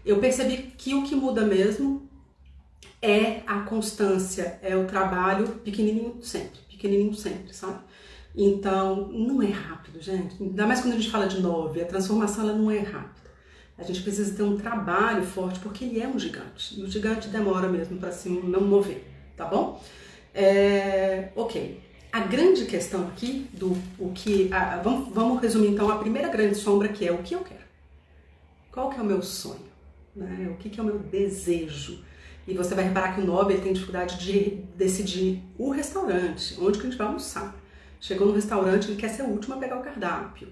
eu percebi que o que muda mesmo é a constância, é o trabalho pequenininho sempre, sabe? Então, não é rápido, gente. Ainda mais quando a gente fala de 9, a transformação ela não é rápida. A gente precisa ter um trabalho forte, porque ele é um gigante. E o gigante demora mesmo para se não mover, tá bom? Ok. A grande questão aqui vamos resumir então a primeira grande sombra, que é o que eu quero. Qual que é o meu sonho? Né? O que é o meu desejo? E você vai reparar que o 9 ele tem dificuldade de decidir o restaurante, onde que a gente vai almoçar. Chegou no restaurante, ele quer ser o último a pegar o cardápio.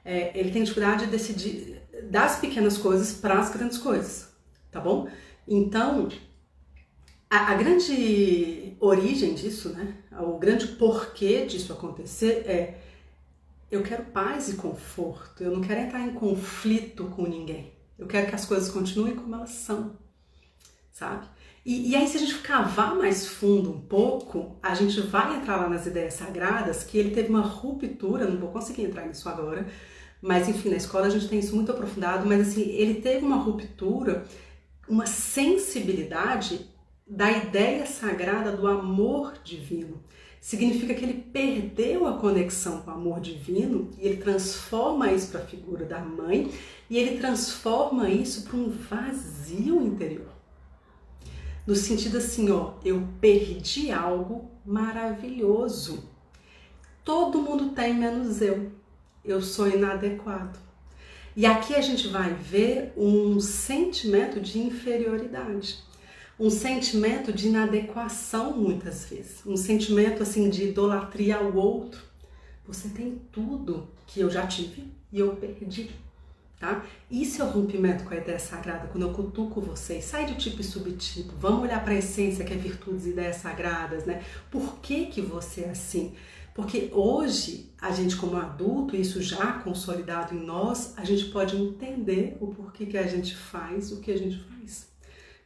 Ele tem dificuldade de decidir das pequenas coisas para as grandes coisas, tá bom? Então, a grande origem disso, né? O grande porquê disso acontecer é: eu quero paz e conforto, eu não quero entrar em conflito com ninguém. Eu quero que as coisas continuem como elas são, sabe? E aí, se a gente cavar mais fundo um pouco, a gente vai entrar lá nas ideias sagradas, que ele teve uma ruptura, não vou conseguir entrar nisso agora, mas enfim, na escola a gente tem isso muito aprofundado, mas assim, ele teve uma ruptura, uma sensibilidade da ideia sagrada do amor divino. Significa que ele perdeu a conexão com o amor divino e ele transforma isso para a figura da mãe e ele transforma isso para um vazio interior. No sentido assim, ó, eu perdi algo maravilhoso. Todo mundo tem, menos eu. Eu sou inadequado. E aqui a gente vai ver um sentimento de inferioridade. Um sentimento de inadequação, muitas vezes. Um sentimento assim de idolatria ao outro. Você tem tudo que eu já tive e eu perdi. Tá? Isso é o rompimento com a ideia sagrada, quando eu cutuco vocês. Sai de tipo e subtipo, vamos olhar para a essência, que é virtudes e ideias sagradas, né? Por que você é assim? Porque hoje, a gente como adulto, isso já consolidado em nós, a gente pode entender o porquê que a gente faz o que a gente faz,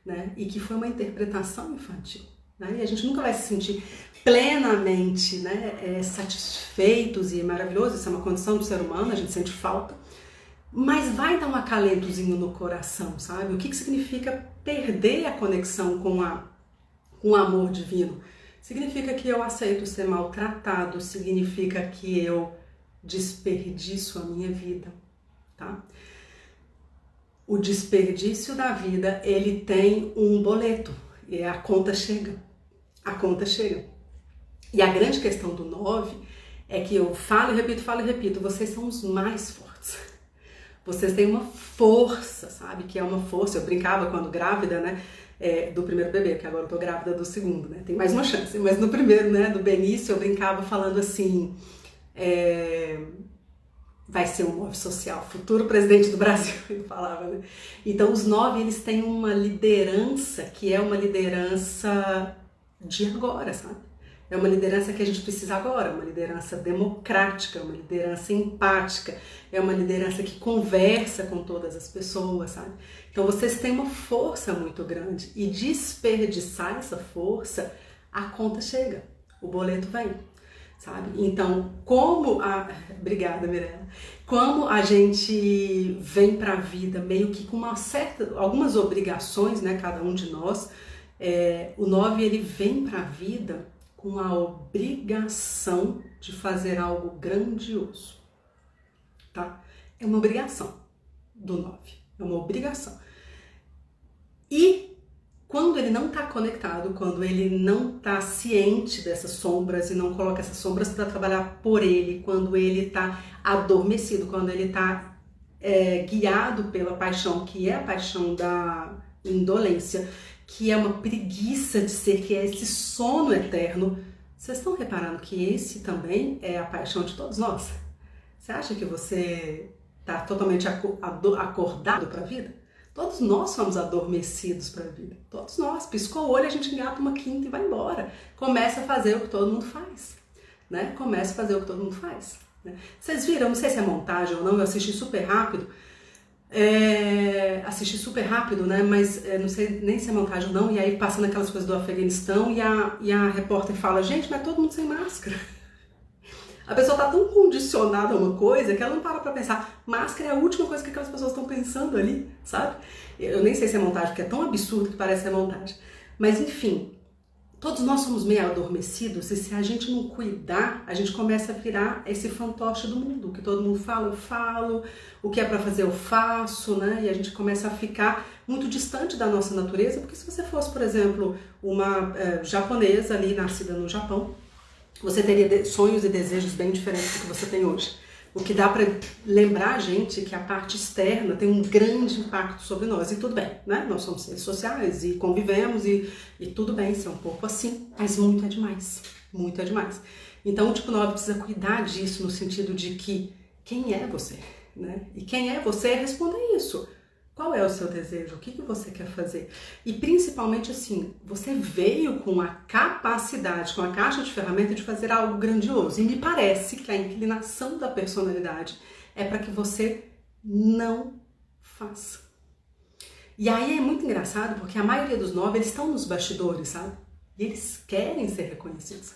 né? E que foi uma interpretação infantil, né? E a gente nunca vai se sentir plenamente, né, satisfeitos e maravilhoso. Isso é uma condição do ser humano, a gente sente falta. Mas vai dar um acalentozinho no coração, sabe? O que significa perder a conexão com o amor divino? Significa que eu aceito ser maltratado, significa que eu desperdiço a minha vida, tá? O desperdício da vida, ele tem um boleto, e a conta chega. A conta chega. E a grande questão do 9 é que eu falo e repito, vocês são os mais fortes. Vocês têm uma força, sabe? Que é uma força. Eu brincava quando grávida, né? Do primeiro bebê, porque agora eu tô grávida do segundo, né? Tem mais uma chance. Mas no primeiro, né? Do Benício, eu brincava falando assim: vai ser um 9 social, futuro presidente do Brasil, eu falava, né? Então, os 9, eles têm uma liderança que é uma liderança de agora, sabe? É uma liderança que a gente precisa agora, uma liderança democrática, uma liderança empática, é uma liderança que conversa com todas as pessoas, sabe? Então vocês têm uma força muito grande e desperdiçar essa força, a conta chega, o boleto vem, sabe? Então, obrigada, Mirella. Como a gente vem para a vida meio que com algumas obrigações, né, cada um de nós, o 9 ele vem para a vida com a obrigação de fazer algo grandioso, tá? É uma obrigação do 9, é uma obrigação. E quando ele não está conectado, quando ele não está ciente dessas sombras e não coloca essas sombras para trabalhar por ele, quando ele está adormecido, quando ele está guiado pela paixão, que é a paixão da indolência, que é uma preguiça de ser, que é esse sono eterno. Vocês estão reparando que esse também é a paixão de todos nós? Você acha que você está totalmente acordado para a vida? Todos nós somos adormecidos para a vida. Todos nós. Piscou o olho, a gente engata uma quinta e vai embora. Começa a fazer o que todo mundo faz. Né? Começa a fazer o que todo mundo faz. Né? Vocês viram, não sei se é montagem ou não, eu assisti super rápido. Né? Mas não sei nem se é montagem ou não. E aí passando aquelas coisas do Afeganistão e a repórter fala, gente, mas todo mundo sem máscara. A pessoa tá tão condicionada a uma coisa que ela não para pra pensar. Máscara é a última coisa que aquelas pessoas estão pensando ali, sabe? Eu nem sei se é montagem, porque é tão absurdo que parece ser montagem. Mas enfim, todos nós somos meio adormecidos e se a gente não cuidar, a gente começa a virar esse fantoche do mundo. O que todo mundo fala, eu falo. O que é pra fazer, eu faço, né? E a gente começa a ficar muito distante da nossa natureza. Porque se você fosse, por exemplo, uma japonesa ali, nascida no Japão, você teria sonhos e desejos bem diferentes do que você tem hoje. O que dá para lembrar a gente que a parte externa tem um grande impacto sobre nós. E tudo bem, né? Nós somos seres sociais e convivemos e tudo bem ser um pouco assim, mas muito é demais. Muito é demais. Então o tipo 9 precisa cuidar disso no sentido de que quem é você? Né? E quem é você responda isso. Qual é o seu desejo? O que você quer fazer? E principalmente assim, você veio com a capacidade, com a caixa de ferramentas de fazer algo grandioso. E me parece que a inclinação da personalidade é para que você não faça. E aí é muito engraçado porque a maioria dos 9, eles estão nos bastidores, sabe? E eles querem ser reconhecidos.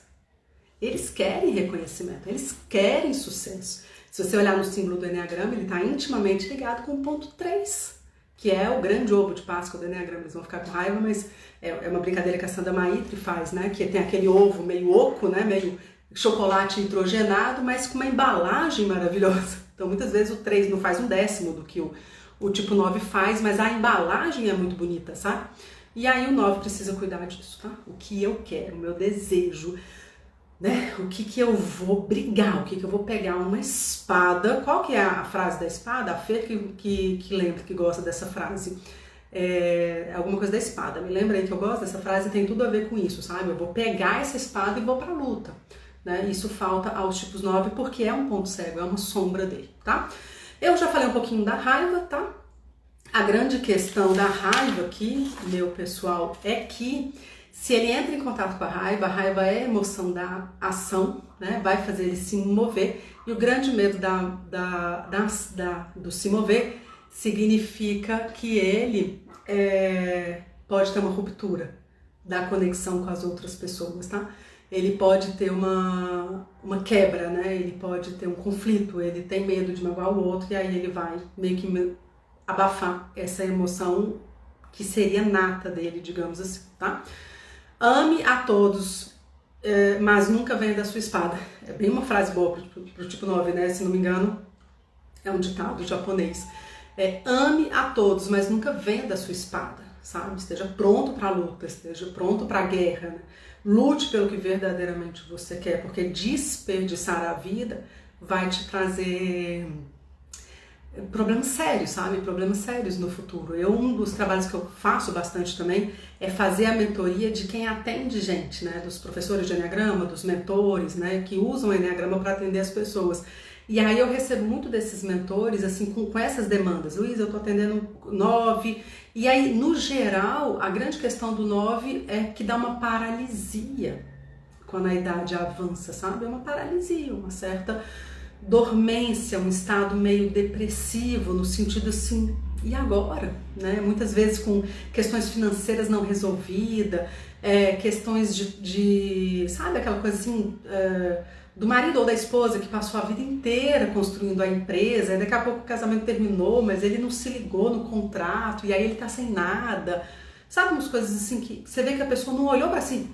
Eles querem reconhecimento, eles querem sucesso. Se você olhar no símbolo do Eneagrama, ele está intimamente ligado com o ponto 3. Que é o grande ovo de Páscoa do Eneagrama. Eles vão ficar com raiva, mas é uma brincadeira que a Sandra Maitri faz, né? Que tem aquele ovo meio oco, né? Meio chocolate hidrogenado, mas com uma embalagem maravilhosa. Então, muitas vezes o 3 não faz um décimo do que o tipo 9 faz, mas a embalagem é muito bonita, sabe? E aí o 9 precisa cuidar disso, tá? O que eu quero, o meu desejo, né? O que eu vou brigar, o que eu vou pegar uma espada. Qual que é a frase da espada? A Fê que lembra, que gosta dessa frase. Alguma coisa da espada. Me lembra aí que eu gosto dessa frase, tem tudo a ver com isso, sabe? Eu vou pegar essa espada e vou pra luta. Né? Isso falta aos tipos 9 porque é um ponto cego, é uma sombra dele, tá? Eu já falei um pouquinho da raiva, tá? A grande questão da raiva aqui, meu pessoal, é que se ele entra em contato com a raiva é a emoção da ação, né? Vai fazer ele se mover. E o grande medo do se mover significa que ele pode ter uma ruptura da conexão com as outras pessoas, tá? Ele pode ter uma quebra, né? Ele pode ter um conflito, ele tem medo de magoar o outro e aí ele vai meio que abafar essa emoção que seria nata dele, digamos assim, tá? Ame a todos, mas nunca venha da sua espada. É bem uma frase boa pro tipo 9, né? Se não me engano, é um ditado japonês. Ame a todos, mas nunca venha da sua espada, sabe? Esteja pronto para a luta, esteja pronto para a guerra, né? Lute pelo que verdadeiramente você quer, porque desperdiçar a vida vai te trazer problemas sérios, sabe? Problemas sérios no futuro. Um dos trabalhos que eu faço bastante também é fazer a mentoria de quem atende gente, né? Dos professores de Eneagrama, dos mentores, né? Que usam o Eneagrama para atender as pessoas. E aí eu recebo muito desses mentores, assim, com essas demandas. Luiz, eu tô atendendo 9. E aí, no geral, a grande questão do 9 é que dá uma paralisia quando a idade avança, sabe? É uma paralisia, uma certa dormência, um estado meio depressivo, no sentido assim, e agora? Né? Muitas vezes com questões financeiras não resolvidas, questões sabe aquela coisa assim, do marido ou da esposa que passou a vida inteira construindo a empresa, e daqui a pouco o casamento terminou, mas ele não se ligou no contrato, e aí ele tá sem nada. Sabe umas coisas assim que você vê que a pessoa não olhou para si,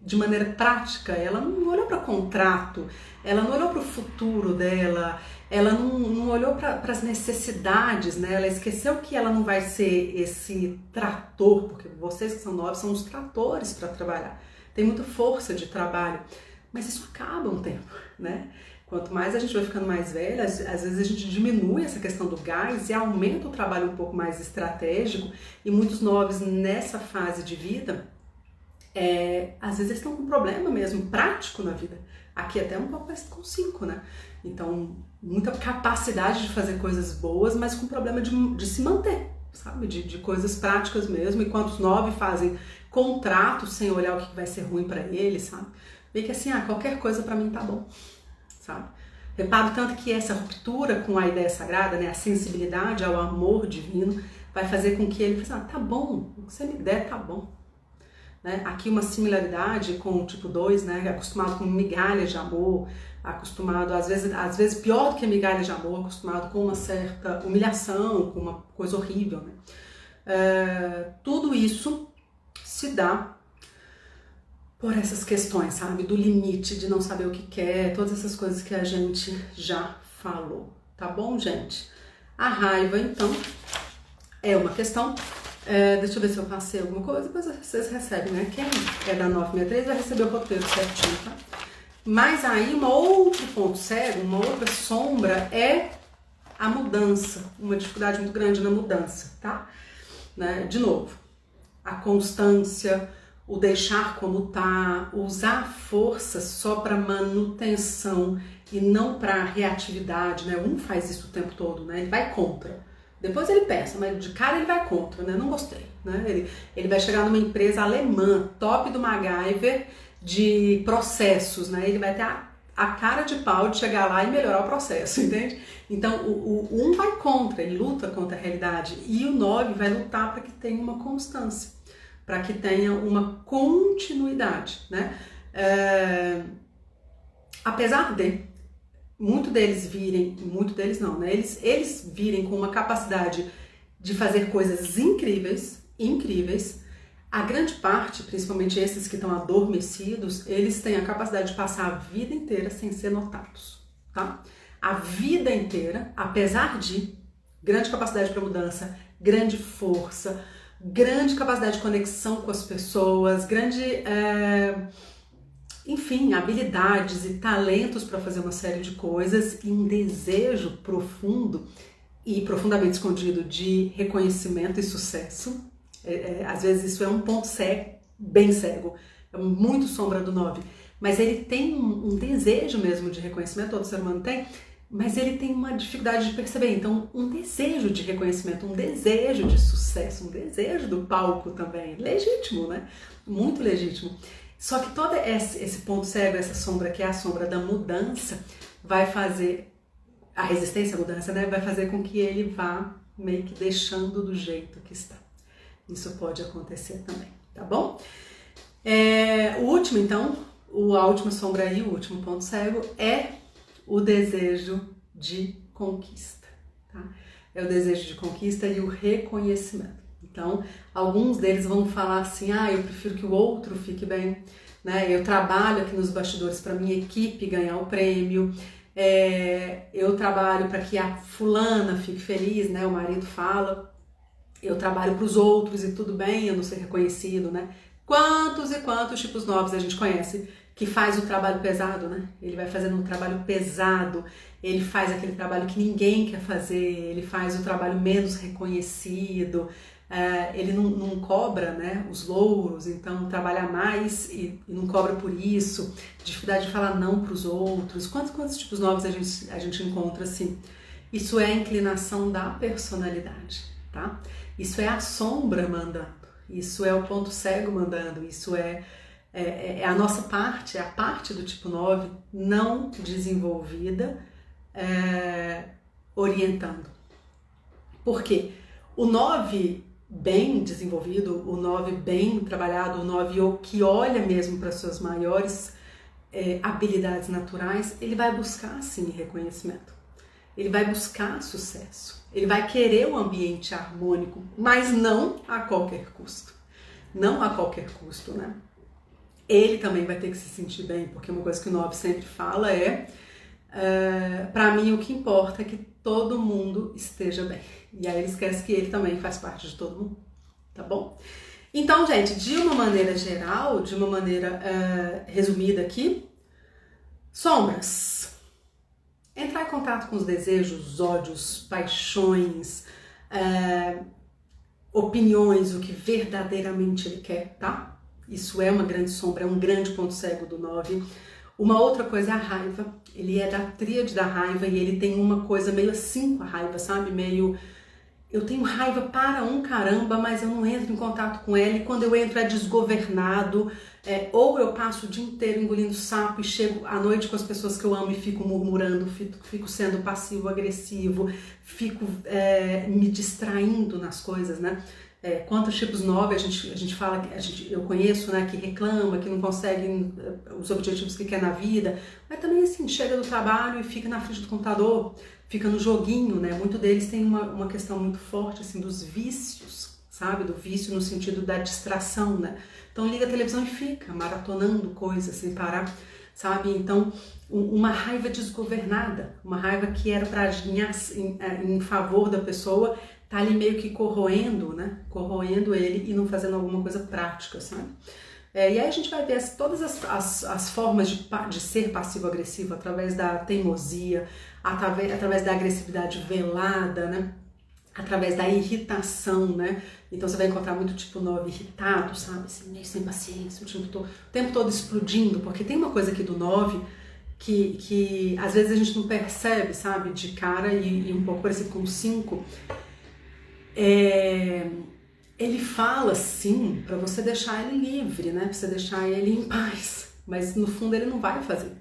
de maneira prática, ela não olhou para contrato, ela não olhou para o futuro dela, ela não olhou para as necessidades, né? Ela esqueceu que ela não vai ser esse trator, porque vocês que são 9 são os tratores para trabalhar. Tem muita força de trabalho, mas isso acaba um tempo, né? Quanto mais a gente vai ficando mais velha, às vezes a gente diminui essa questão do gás e aumenta o trabalho um pouco mais estratégico, e muitos 9 nessa fase de vida, às vezes eles estão com um problema mesmo prático na vida. Aqui até um pouco parece com 5, né? Então, muita capacidade de fazer coisas boas, mas com problema de se manter, sabe? De coisas práticas mesmo. Enquanto os 9 fazem contratos sem olhar o que vai ser ruim para eles, sabe? Meio que assim, qualquer coisa para mim tá bom, sabe? Reparo tanto que essa ruptura com a ideia sagrada, né? A sensibilidade ao amor divino, vai fazer com que ele pense, tá bom, o que você me der tá bom. Né? Aqui uma similaridade com o tipo 2, né? Acostumado com migalhas de amor, acostumado, às vezes pior do que migalhas de amor, acostumado com uma certa humilhação, com uma coisa horrível. Né? Tudo isso se dá por essas questões, sabe? Do limite, de não saber o que quer, todas essas coisas que a gente já falou. Tá bom, gente? A raiva, então, é uma questão. Deixa eu ver se eu passei alguma coisa, depois vocês recebem, né? Quem é da 963 vai receber o roteiro certinho, tá? Mas aí, um outro ponto cego, uma outra sombra é a mudança, uma dificuldade muito grande na mudança, tá? Né? De novo, a constância, o deixar como tá, usar a força só para manutenção e não para reatividade, né? Um faz isso o tempo todo, né? Ele vai contra. Depois ele pensa, mas de cara ele vai contra, né? Não gostei, né? Ele vai chegar numa empresa alemã, top do MacGyver, de processos, né? Ele vai ter a cara de pau de chegar lá e melhorar o processo, entende? Então, o 1 vai contra, ele luta contra a realidade, e o 9 vai lutar para que tenha uma constância, para que tenha uma continuidade, né? Apesar de muito deles não, né? Eles virem com uma capacidade de fazer coisas incríveis, a grande parte, principalmente esses que estão adormecidos, eles têm a capacidade de passar a vida inteira sem ser notados, tá? A vida inteira, apesar de grande capacidade para mudança, grande força, grande capacidade de conexão com as pessoas, enfim, habilidades e talentos para fazer uma série de coisas, e um desejo profundo e profundamente escondido de reconhecimento e sucesso. Às vezes isso é um ponto cego, bem cego, é muito sombra do 9, mas ele tem um desejo mesmo de reconhecimento, todo ser humano tem, mas ele tem uma dificuldade de perceber. Então, um desejo de reconhecimento, um desejo de sucesso, um desejo do palco também, legítimo, né? Muito legítimo. Só que todo esse ponto cego, essa sombra que é a sombra da mudança, vai fazer, a resistência à mudança, né? Vai fazer com que ele vá meio que deixando do jeito que está. Isso pode acontecer também, tá bom? O último, então, a última sombra aí, o último ponto cego, é o desejo de conquista, tá? É o desejo de conquista e o reconhecimento. Então, alguns deles vão falar assim, eu prefiro que o outro fique bem, né? Eu trabalho aqui nos bastidores para minha equipe ganhar o prêmio, eu trabalho para que a fulana fique feliz, né? O marido fala, eu trabalho para os outros e tudo bem eu não ser reconhecido, né? Quantos e quantos tipos novos a gente conhece que faz o trabalho pesado, né? Ele vai fazendo um trabalho pesado, ele faz aquele trabalho que ninguém quer fazer, ele faz o trabalho menos reconhecido, ele não cobra, né, os louros, então trabalha mais e não cobra por isso, dificuldade de falar não para os outros. Quantos tipos novos a gente encontra assim? Isso é a inclinação da personalidade, tá? Isso é a sombra mandando, isso é o ponto cego mandando, isso é a nossa parte, é a parte do tipo 9 não desenvolvida, orientando. Por quê? O 9 bem desenvolvido, o 9 bem trabalhado, o 9 que olha mesmo para suas maiores habilidades naturais, ele vai buscar sim reconhecimento, ele vai buscar sucesso, ele vai querer um ambiente harmônico, mas não a qualquer custo, não a qualquer custo, né? ele também vai ter que se sentir bem, porque uma coisa que o 9 sempre fala pra mim o que importa é que todo mundo esteja bem. E aí ele esquece que ele também faz parte de todo mundo, tá bom? Então, gente, de uma maneira geral, de uma maneira resumida aqui, sombras. Entrar em contato com os desejos, ódios, paixões, opiniões, o que verdadeiramente ele quer, tá? Isso é uma grande sombra, é um grande ponto cego do 9. Uma outra coisa é a raiva. Ele é da tríade da raiva e ele tem uma coisa meio assim com a raiva, sabe? Meio... Eu tenho raiva para um caramba, mas eu não entro em contato com ela, e quando eu entro é desgovernado, ou eu passo o dia inteiro engolindo sapo e chego à noite com as pessoas que eu amo e fico murmurando, fico sendo passivo-agressivo, fico me distraindo nas coisas, né? Quantos tipos 9 a gente fala, eu conheço, né, que reclama, que não consegue os objetivos que quer na vida, mas também assim, chega do trabalho e fica na frente do computador, fica no joguinho, né? Muito deles tem uma questão muito forte assim dos vícios, sabe? Do vício no sentido da distração, né? Então liga a televisão e fica maratonando coisas sem parar, sabe? Então uma raiva desgovernada, uma raiva que era para agir em favor da pessoa, tá ali meio que corroendo, né? Corroendo ele e não fazendo alguma coisa prática, sabe? E aí a gente vai ver todas as formas de ser passivo-agressivo através da teimosia, através da agressividade velada, né? Através da irritação, né? Então você vai encontrar muito tipo 9 irritado, sabe? Assim, meio sem paciência, o tempo todo explodindo, porque tem uma coisa aqui do 9 que às vezes a gente não percebe, sabe? De cara e um pouco parecido com o 5. Ele fala sim para você deixar ele livre, né? Para você deixar ele em paz, mas no fundo ele não vai fazer,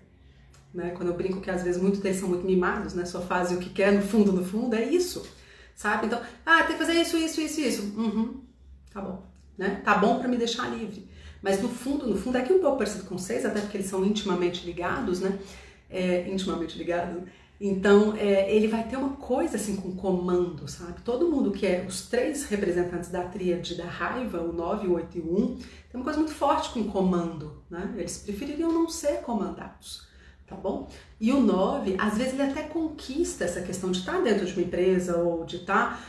né? Quando eu brinco que às vezes muitos deles são muito mimados, né? Só fazem o que quer, no fundo é isso, sabe? Então, tem que fazer isso. Tá bom, né? Tá bom para me deixar livre, mas no fundo é aqui um pouco parecido com 6, até porque eles são intimamente ligados, né? Intimamente ligados. Então, ele vai ter uma coisa assim com comando, sabe? Todo mundo que é os 3 representantes da tríade da raiva, o 9, o 8 e o 1, tem uma coisa muito forte com comando, né? Eles prefeririam não ser comandados, tá bom? E o 9, às vezes ele até conquista essa questão de estar dentro de uma empresa ou de estar...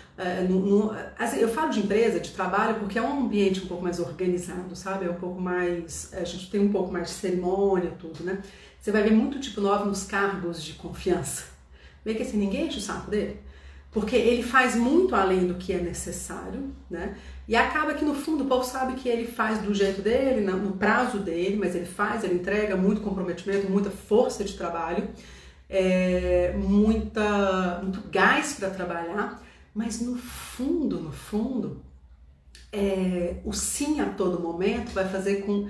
assim, eu falo de empresa, de trabalho, porque é um ambiente um pouco mais organizado, sabe? É um pouco mais... A gente tem um pouco mais de cerimônia, tudo, né? Você vai ver muito tipo 9 nos cargos de confiança. Vê que assim, ninguém enche o saco dele. Porque ele faz muito além do que é necessário, né? E acaba que no fundo o povo sabe que ele faz do jeito dele, no prazo dele, mas ele entrega muito comprometimento, muita força de trabalho, muito gás para trabalhar, mas no fundo, o sim a todo momento vai fazer com...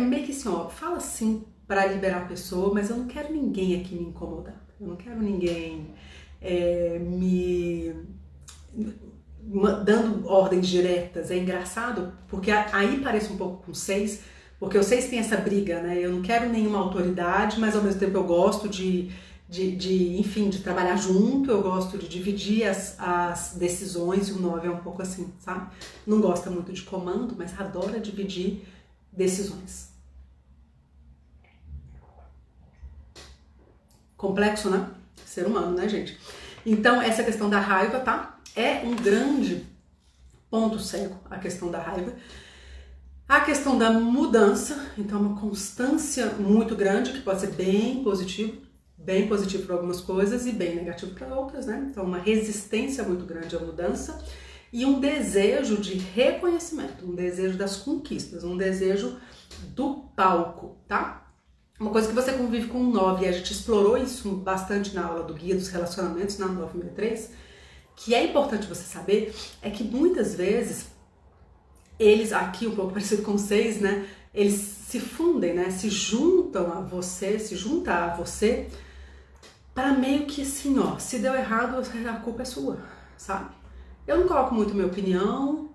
meio que assim, ó, fala sim para liberar a pessoa, mas eu não quero ninguém aqui me incomodar, eu não quero ninguém me dando ordens diretas. É engraçado, porque aí parece um pouco com 6, porque o 6 tem essa briga, né? Eu não quero nenhuma autoridade, mas ao mesmo tempo eu gosto enfim, de trabalhar junto, eu gosto de dividir as decisões, e o 9 é um pouco assim, sabe? Não gosta muito de comando, mas adora dividir decisões. Complexo, né? Ser humano, né, gente? Então, essa questão da raiva, tá? É um grande ponto cego, a questão da raiva. A questão da mudança, então uma constância muito grande, que pode ser bem positivo para algumas coisas e bem negativo para outras, né? Então, uma resistência muito grande à mudança e um desejo de reconhecimento, um desejo das conquistas, um desejo do palco, tá? Uma coisa que você convive com um 9, e a gente explorou isso bastante na aula do Guia dos Relacionamentos, na 963, que é importante você saber, é que muitas vezes, eles, aqui um pouco parecido com 6, né, eles se fundem, né, se junta a você, para meio que assim, ó, se deu errado, a culpa é sua, sabe? Eu não coloco muito minha opinião,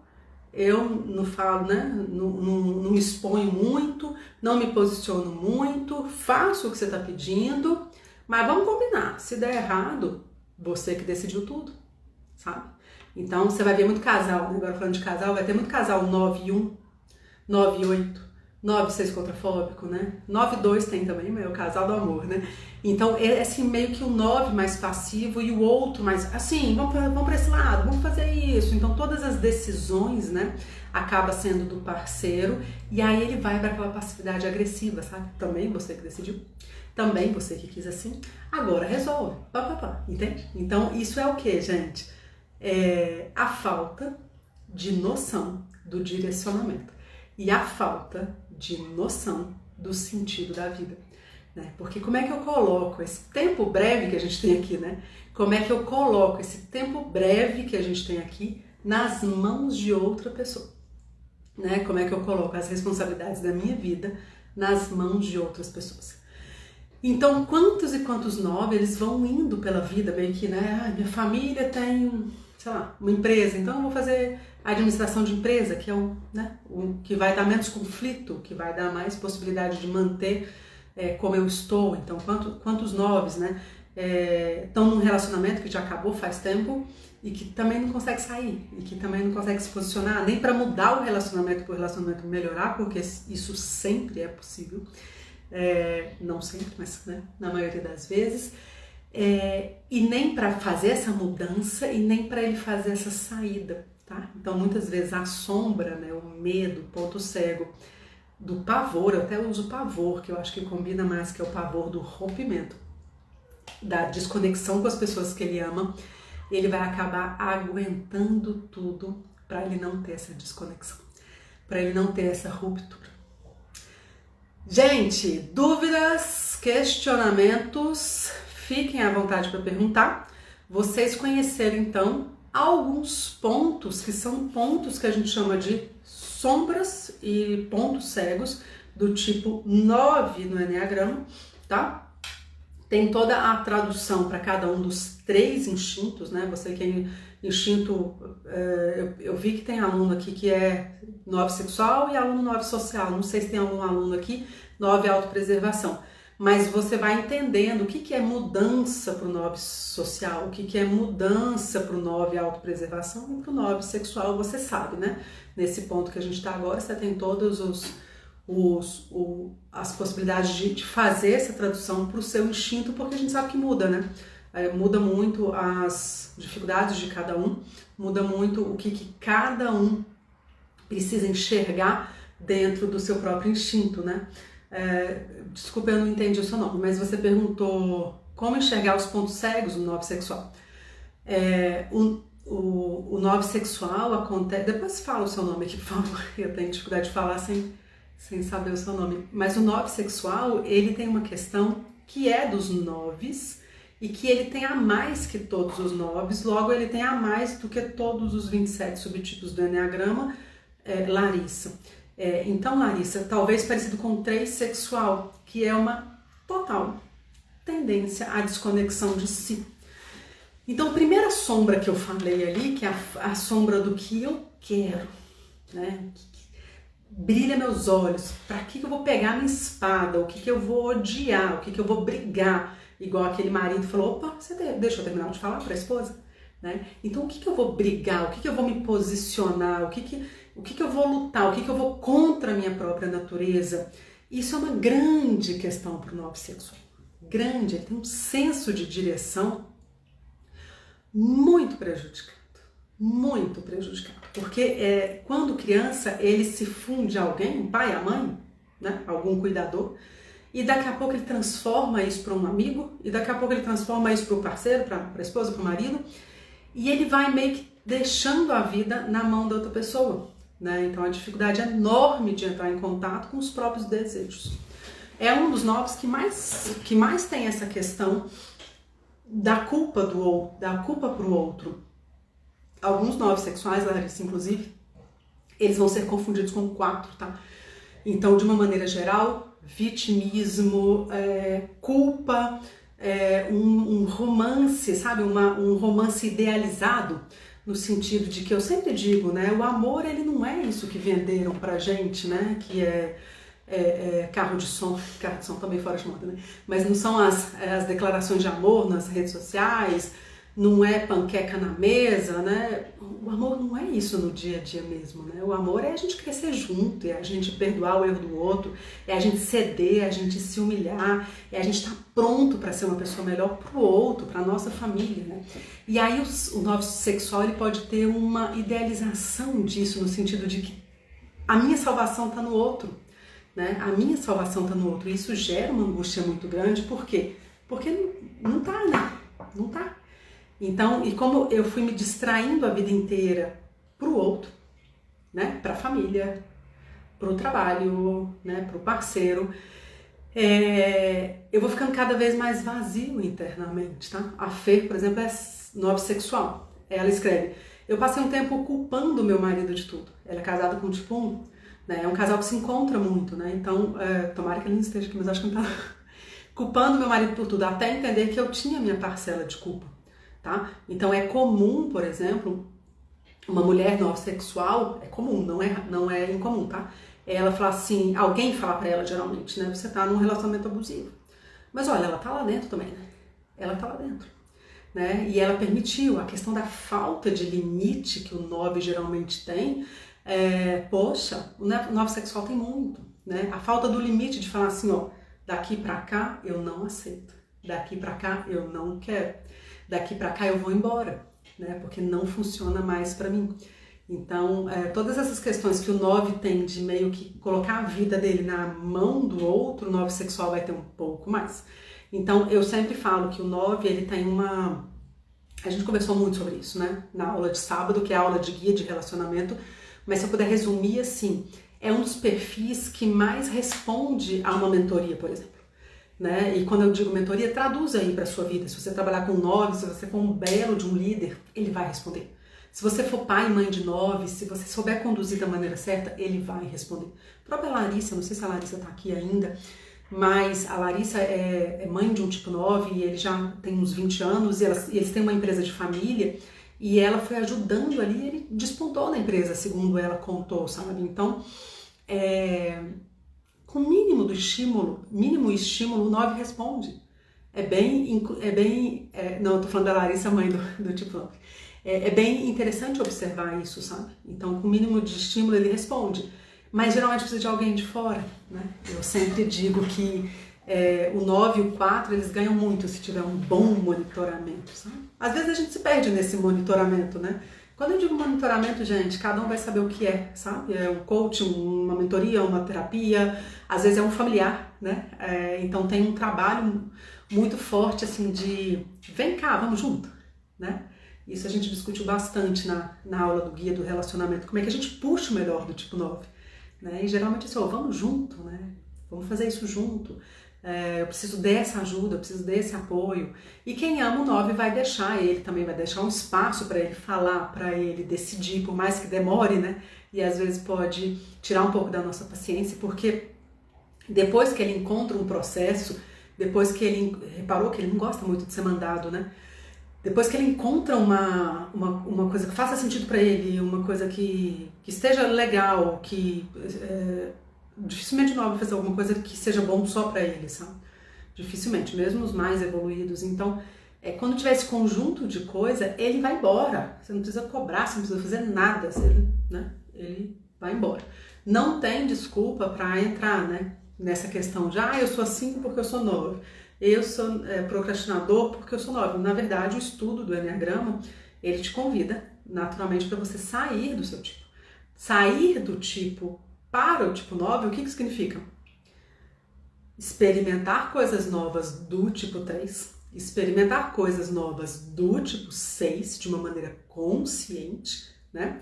eu não falo, né, não me exponho muito, não me posiciono muito, faço o que você está pedindo, mas vamos combinar, se der errado, você que decidiu tudo, sabe? Então você vai ver muito casal, agora falando de casal, vai ter muito casal 9 e 1, 9 e 8, 9, 6 contrafóbico, né? 9, 2 tem também, mas é o casal do amor, né? Então, é assim, meio que o 9 mais passivo e o outro mais, assim, vamos para esse lado, vamos fazer isso. Então, todas as decisões, né, acaba sendo do parceiro e aí ele vai para aquela passividade agressiva, sabe? Também você que decidiu, também você que quis assim, agora resolve, entende? Então, isso é o que, gente? É a falta de noção do direcionamento e a falta de noção do sentido da vida, né? Porque como é que eu coloco esse tempo breve que a gente tem aqui, né? Como é que eu coloco esse tempo breve que a gente tem aqui nas mãos de outra pessoa, né? Como é que eu coloco as responsabilidades da minha vida nas mãos de outras pessoas? Então, quantos e quantos 9 eles vão indo pela vida meio que, né? Ah, minha família tem, sei lá, uma empresa, então eu vou fazer a administração de empresa, que é o que vai dar menos conflito, que vai dar mais possibilidade de manter como eu estou. Então, quantos 9, né, estão num relacionamento que já acabou faz tempo e que também não consegue sair, e que também não consegue se posicionar, nem para mudar o relacionamento para o relacionamento melhorar, porque isso sempre é possível. Não sempre, mas né, na maioria das vezes, e nem para fazer essa mudança e nem para ele fazer essa saída, tá? Então muitas vezes a sombra, né, o medo, o ponto cego do pavor, eu até uso pavor, que eu acho que combina mais, que é o pavor do rompimento, da desconexão com as pessoas que ele ama, ele vai acabar aguentando tudo para ele não ter essa desconexão, para ele não ter essa ruptura. Gente, dúvidas, questionamentos, fiquem à vontade para perguntar. Vocês conheceram então alguns pontos que são pontos que a gente chama de sombras e pontos cegos do tipo 9 no Enneagrama, tá? Tem toda a tradução para cada um dos 3 instintos, né? Você que é instinto, eu vi que tem aluno aqui que é 9 sexual e aluno 9 social. Não sei se tem algum aluno aqui 9 autopreservação. Mas você vai entendendo o que é mudança para o 9 social, o que é mudança para o 9 autopreservação e para o 9 sexual, você sabe, né? Nesse ponto que a gente está agora, você tem todos as possibilidades de fazer essa tradução para o seu instinto, porque a gente sabe que muda, né? Muda muito as dificuldades de cada um, muda muito o que cada um precisa enxergar dentro do seu próprio instinto, né? Desculpa, eu não entendi o seu nome, mas você perguntou como enxergar os pontos cegos no 9 sexual. O 9 sexual acontece... Depois fala o seu nome aqui, por favor. Eu tenho dificuldade de falar sem saber o seu nome. Mas o 9 sexual, ele tem uma questão que é dos 9s e que ele tem a mais que todos os 9s, logo ele tem a mais do que todos os 27 subtipos do Enneagrama, Larissa. Então, Larissa, talvez parecido com o 3 sexual, que é uma total tendência à desconexão de si. Então, a primeira sombra que eu falei ali, que é a sombra do que eu quero, né? Brilha meus olhos, para que eu vou pegar minha espada, o que eu vou odiar, o que eu vou brigar, igual aquele marido falou, opa, deixa eu terminar de falar para a esposa, né? Então, o que eu vou brigar, o que eu vou me posicionar, o que eu vou lutar, o que eu vou contra a minha própria natureza. Isso é uma grande questão para o 9 sexual. Grande, ele tem um senso de direção muito prejudicado. Muito prejudicado. Porque quando criança, ele se funde a alguém, um pai, a mãe, né, algum cuidador, e daqui a pouco ele transforma isso para um amigo, e daqui a pouco ele transforma isso para o parceiro, para a esposa, para o marido, e ele vai meio que deixando a vida na mão da outra pessoa, né? Então a dificuldade é enorme de entrar em contato com os próprios desejos. É um dos 9 que mais tem essa questão da culpa para o outro. Alguns 9 sexuais, Larissa, inclusive, eles vão ser confundidos com 4, tá? Então, de uma maneira geral, vitimismo, culpa, um romance, sabe? Um romance idealizado, no sentido de que eu sempre digo, né? O amor, ele não é isso que venderam pra gente, né? Que carro de som também fora de moda, né? Mas não são as declarações de amor nas redes sociais, não é panqueca na mesa, né? O amor não é isso no dia a dia mesmo, né? O amor é a gente crescer junto, é a gente perdoar o erro do outro, é a gente ceder, é a gente se humilhar, é a gente estar pronto para ser uma pessoa melhor para o outro, para a nossa família, né? E aí o novo sexual ele pode ter uma idealização disso, no sentido de que a minha salvação está no outro, né? A minha salvação está no outro. E isso gera uma angústia muito grande, por quê? Porque não tá, né? Não tá. Então, e como eu fui me distraindo a vida inteira pro outro, né? Pra família, pro trabalho, né? Pro parceiro, eu vou ficando cada vez mais vazio internamente, tá? A Fê, por exemplo, é novissexual. Ela escreve: eu passei um tempo culpando meu marido de tudo. Ela é casada com tipo 1, né? É um casal que se encontra muito, né? Então, tomara que ele não esteja aqui, mas acho que não tá culpando meu marido por tudo, até entender que eu tinha minha parcela de culpa, tá? Então é comum, por exemplo, uma mulher homossexual, é comum, não é incomum, tá? Ela fala assim, alguém fala pra ela geralmente, né? Você tá num relacionamento abusivo. Mas olha, ela tá lá dentro também, né? Ela tá lá dentro, né? E ela permitiu a questão da falta de limite que o 9 geralmente tem. Poxa, o 9 sexual tem muito, né? A falta do limite de falar assim, ó, daqui pra cá eu não aceito, daqui pra cá eu não quero, daqui pra cá eu vou embora, né? Porque não funciona mais pra mim. Então, todas essas questões que o 9 tem de meio que colocar a vida dele na mão do outro, o 9 sexual vai ter um pouco mais. Então, eu sempre falo que o 9, ele tem uma... A gente conversou muito sobre isso, né? Na aula de sábado, que é a aula de guia de relacionamento, mas se eu puder resumir assim, é um dos perfis que mais responde a uma mentoria, por exemplo. Né? E quando eu digo mentoria, traduz aí para a sua vida. Se você trabalhar com 9, se você for um belo de um líder, ele vai responder. Se você for pai e mãe de 9, se você souber conduzir da maneira certa, ele vai responder. A própria Larissa, não sei se a Larissa está aqui ainda, mas a Larissa é mãe de um tipo 9 e ele já tem uns 20 anos e eles têm uma empresa de família e ela foi ajudando ali e ele despontou na empresa, segundo ela contou, sabe? Então, com o mínimo estímulo, o 9 responde. Não, eu tô falando da Larissa, mãe do tipo 9. É bem interessante observar isso, sabe? Então, com o mínimo de estímulo, ele responde. Mas geralmente precisa de alguém de fora, né? Eu sempre digo que o 9 e o 4, eles ganham muito se tiver um bom monitoramento, sabe? Às vezes a gente se perde nesse monitoramento, né? Quando eu digo monitoramento, gente, cada um vai saber o que é, sabe? É um coach, uma mentoria, uma terapia, às vezes é um familiar, né? Então tem um trabalho muito forte, assim, de vem cá, vamos junto, né? Isso a gente discutiu bastante na aula do guia do relacionamento, como é que a gente puxa o melhor do tipo 9, né? E geralmente assim, vamos junto, né? Vamos fazer isso junto. Eu preciso dessa ajuda, eu preciso desse apoio. E quem ama o 9 vai deixar ele, também vai deixar um espaço para ele falar, para ele decidir, por mais que demore, né? E às vezes pode tirar um pouco da nossa paciência, porque depois que ele encontra um processo, depois que ele reparou que ele não gosta muito de ser mandado, né? Depois que ele encontra uma coisa que faça sentido para ele, uma coisa que esteja legal, que dificilmente não vai fazer alguma coisa que seja bom só para ele, sabe? Dificilmente, mesmo os mais evoluídos. Então, quando tiver esse conjunto de coisa, ele vai embora. Você não precisa cobrar, você não precisa fazer nada, né? Ele vai embora. Não tem desculpa para entrar, né? Nessa questão de, eu sou assim porque eu sou 9. Eu sou procrastinador porque eu sou 9. Na verdade, o estudo do Enneagrama, ele te convida naturalmente para você sair do seu tipo. Sair do tipo para o tipo 9, o que significa? Experimentar coisas novas do tipo 3, experimentar coisas novas do tipo 6 de uma maneira consciente, né?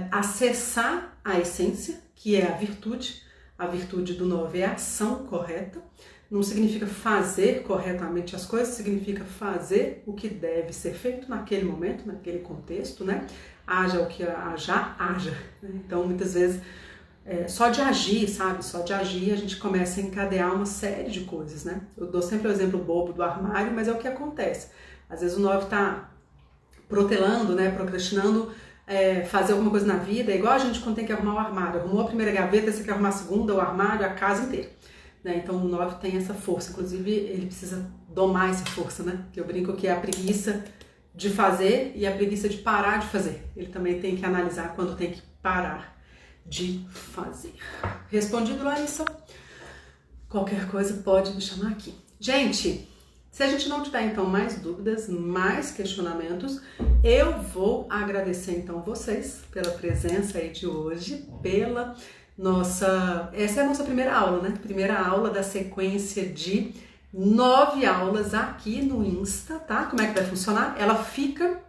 Acessar a essência, que é a virtude. A virtude do 9 é a ação correta. Não significa fazer corretamente as coisas, significa fazer o que deve ser feito naquele momento, naquele contexto, né? Haja o que haja. Então, muitas vezes, só de agir, sabe? Só de agir a gente começa a encadear uma série de coisas, né? Eu dou sempre o exemplo bobo do armário, mas é o que acontece. Às vezes o 9 tá protelando, né? Procrastinando fazer alguma coisa na vida, é igual a gente quando tem que arrumar o armário. Arrumou a primeira gaveta, você quer arrumar a segunda, o armário, a casa inteira. né? Então o 9 tem essa força, inclusive ele precisa domar essa força, né? Que eu brinco que é a preguiça de fazer e a preguiça de parar de fazer. Ele também tem que analisar quando tem que parar de fazer. Respondido, Larissa? Qualquer coisa pode me chamar aqui. Gente, se a gente não tiver então mais dúvidas, mais questionamentos, eu vou agradecer então vocês pela presença aí de hoje, pela essa é a nossa primeira aula, né? Primeira aula da sequência de 9 aulas aqui no Insta, tá? Como é que vai funcionar? Ela fica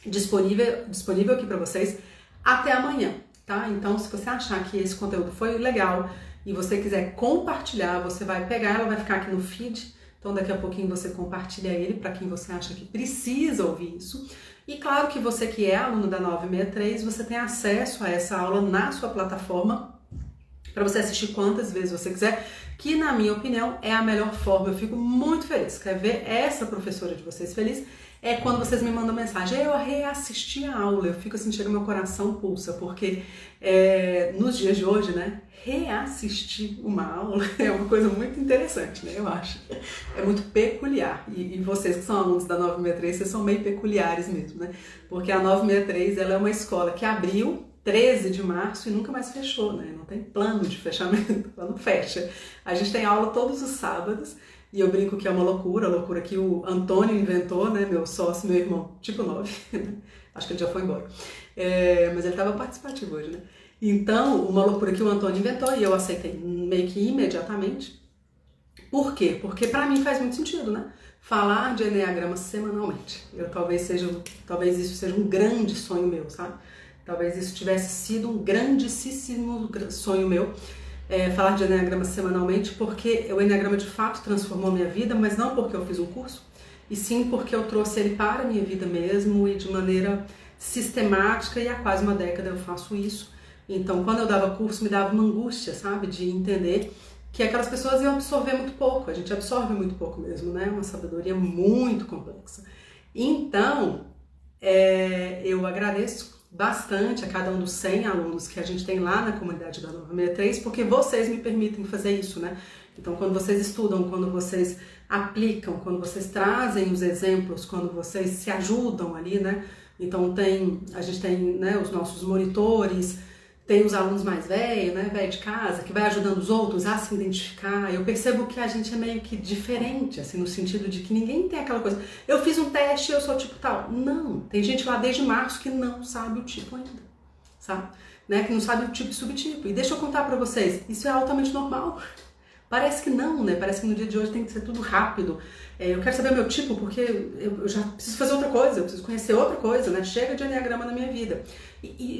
disponível aqui para vocês até amanhã, tá? Então, se você achar que esse conteúdo foi legal e você quiser compartilhar, você vai pegar, ela vai ficar aqui no feed. Então, daqui a pouquinho você compartilha ele para quem você acha que precisa ouvir isso. E claro que você que é aluno da 963, você tem acesso a essa aula na sua plataforma para você assistir quantas vezes você quiser, que na minha opinião é a melhor forma. Eu fico muito feliz. Quer ver essa professora de vocês feliz? É quando vocês me mandam mensagem, eu reassisti a aula, eu fico assim, chega meu coração pulsa, porque nos dias de hoje, né, reassistir uma aula é uma coisa muito interessante, né, eu acho. É muito peculiar, e vocês que são alunos da 963, vocês são meio peculiares mesmo, né, porque a 963, ela é uma escola que abriu 13 de março e nunca mais fechou, né, não tem plano de fechamento, ela não fecha. A gente tem aula todos os sábados, e eu brinco que é uma loucura, a loucura que o Antônio inventou, né, meu sócio, meu irmão, tipo 9, acho que ele já foi embora, mas ele estava participativo hoje, né. Então, uma loucura que o Antônio inventou e eu aceitei meio que imediatamente. Por quê? Porque pra mim faz muito sentido, né, falar de enneagrama semanalmente. Talvez isso seja um grande sonho meu, sabe? Talvez isso tivesse sido um grandíssimo sonho meu. Falar de enneagrama semanalmente, porque o enneagrama de fato transformou minha vida, mas não porque eu fiz um curso, e sim porque eu trouxe ele para a minha vida mesmo e de maneira sistemática, e há quase uma década eu faço isso. Então, quando eu dava curso, me dava uma angústia, sabe, de entender que aquelas pessoas iam absorver muito pouco, a gente absorve muito pouco mesmo, né, uma sabedoria muito complexa. Então, eu agradeço bastante a cada um dos 100 alunos que a gente tem lá na comunidade da 963, porque vocês me permitem fazer isso, né? Então, quando vocês estudam, quando vocês aplicam, quando vocês trazem os exemplos, quando vocês se ajudam ali, né? Então, a gente tem, né, os nossos monitores, tem os alunos mais velhos, né, velho de casa, que vai ajudando os outros a se identificar. Eu percebo que a gente é meio que diferente, assim, no sentido de que ninguém tem aquela coisa, eu fiz um teste, eu sou tipo tal. Não, tem gente lá desde março que não sabe o tipo ainda, sabe? Né, que não sabe o tipo e subtipo. E deixa eu contar pra vocês, isso é altamente normal. Parece que não, né? Parece que no dia de hoje tem que ser tudo rápido. Eu quero saber o meu tipo porque eu já preciso fazer outra coisa, eu preciso conhecer outra coisa, né? Chega de enneagrama na minha vida.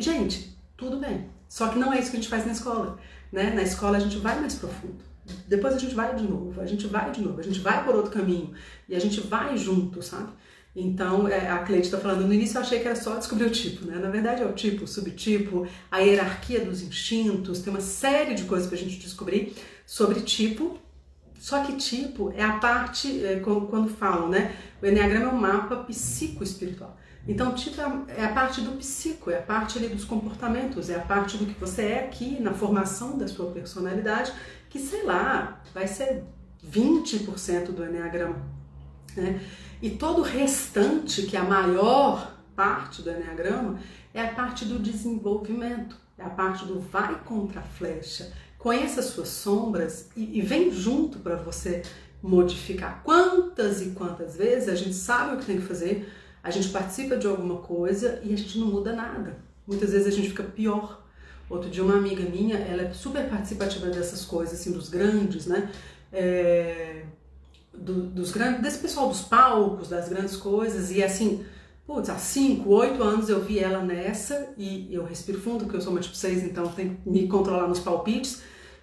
Gente, tudo bem. Só que não é isso que a gente faz na escola, né? Na escola a gente vai mais profundo. Depois a gente vai de novo, a gente vai por outro caminho e a gente vai junto, sabe? Então, a Cleide está falando, no início eu achei que era só descobrir o tipo, né? Na verdade é o tipo, o subtipo, a hierarquia dos instintos, tem uma série de coisas pra gente descobrir sobre tipo. Só que tipo é a parte, quando falam, né? O enneagrama é um mapa psicoespiritual. Então, tipo é a parte do psico, é a parte ali dos comportamentos, é a parte do que você é aqui na formação da sua personalidade, que, sei lá, vai ser 20% do enneagrama, né? E todo o restante, que é a maior parte do enneagrama, é a parte do desenvolvimento, é a parte do vai contra a flecha, conheça as suas sombras e vem junto para você modificar. Quantas e quantas vezes a gente sabe o que tem que fazer, a gente participa de alguma coisa e a gente não muda nada. Muitas vezes a gente fica pior. Outro dia uma amiga minha, ela é super participativa dessas coisas, assim, dos grandes, né? Dos grandes, desse pessoal dos palcos, das grandes coisas, e assim, putz, há 5, 8 anos eu vi ela nessa, e eu respiro fundo, porque eu sou uma tipo 6, então tenho que me controlar nos palpites,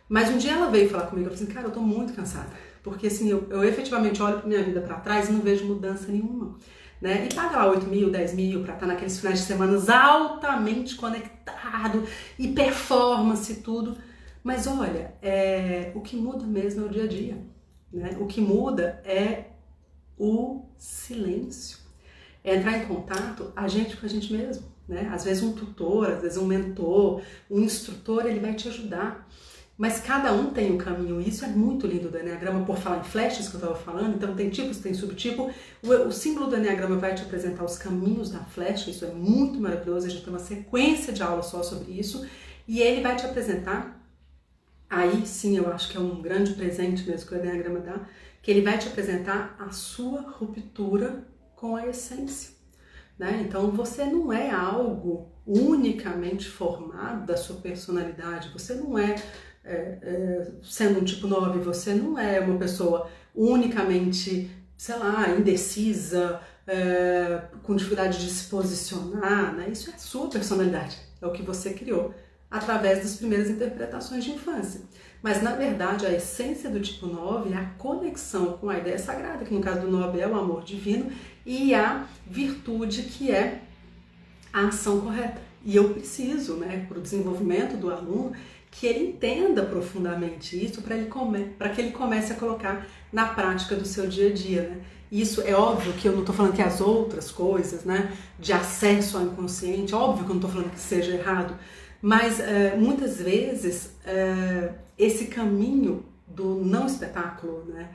mas um dia ela veio falar comigo, eu falei assim, cara, eu tô muito cansada, porque assim, eu efetivamente olho pra minha vida pra trás e não vejo mudança nenhuma, né, e paga lá 8 mil, 10 mil pra estar naqueles finais de semana altamente conectado, e performance e tudo, mas olha, o que muda mesmo é o dia a dia, né? O que muda é o silêncio, é entrar em contato a gente com a gente mesmo, né? Às vezes um tutor, às vezes um mentor, um instrutor, ele vai te ajudar. mas cada um tem um caminho, e isso é muito lindo do Eneagrama, por falar em flashes que eu estava falando, então tem tipos, tem subtipo, o símbolo do Eneagrama vai te apresentar os caminhos da flecha, isso é muito maravilhoso, a gente tem uma sequência de aulas só sobre isso, e ele vai te apresentar, aí sim eu acho que é um grande presente mesmo que o Eneagrama dá, que ele vai te apresentar a sua ruptura com a essência, né? Então você não é algo unicamente formado da sua personalidade, você não é sendo um tipo 9, você não é uma pessoa unicamente, sei lá, indecisa, com dificuldade de se posicionar, né? Isso é a sua personalidade, é o que você criou através das primeiras interpretações de infância. Mas, na verdade, a essência do tipo 9 é a conexão com a ideia sagrada, que no caso do 9 é o amor divino, e a virtude, que é a ação correta. E eu preciso, né, para o desenvolvimento do aluno, que ele entenda profundamente isso para que ele comece a colocar na prática do seu dia a dia, né? Isso é óbvio que eu não estou falando que as outras coisas, né, de acesso ao inconsciente, óbvio que eu não estou falando que seja errado, mas muitas vezes esse caminho do não espetáculo, né,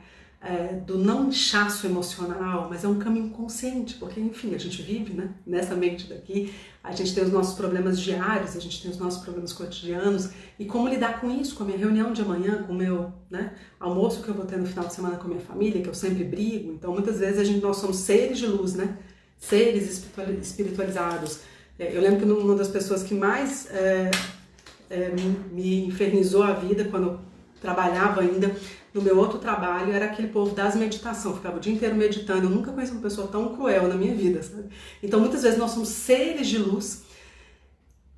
do não inchaço emocional, mas é um caminho consciente, porque enfim, a gente vive, né, nessa mente daqui, a gente tem os nossos problemas diários, a gente tem os nossos problemas cotidianos, e como lidar com isso, com a minha reunião de amanhã, com o meu, né, almoço que eu vou ter no final de semana com a minha família, que eu sempre brigo, então muitas vezes nós somos seres de luz, né, seres espiritualizados. Eu lembro que uma das pessoas que mais me infernizou a vida quando eu trabalhava ainda no meu outro trabalho era aquele povo das meditações, ficava o dia inteiro meditando, eu nunca conheci uma pessoa tão cruel na minha vida, sabe? Então muitas vezes nós somos seres de luz,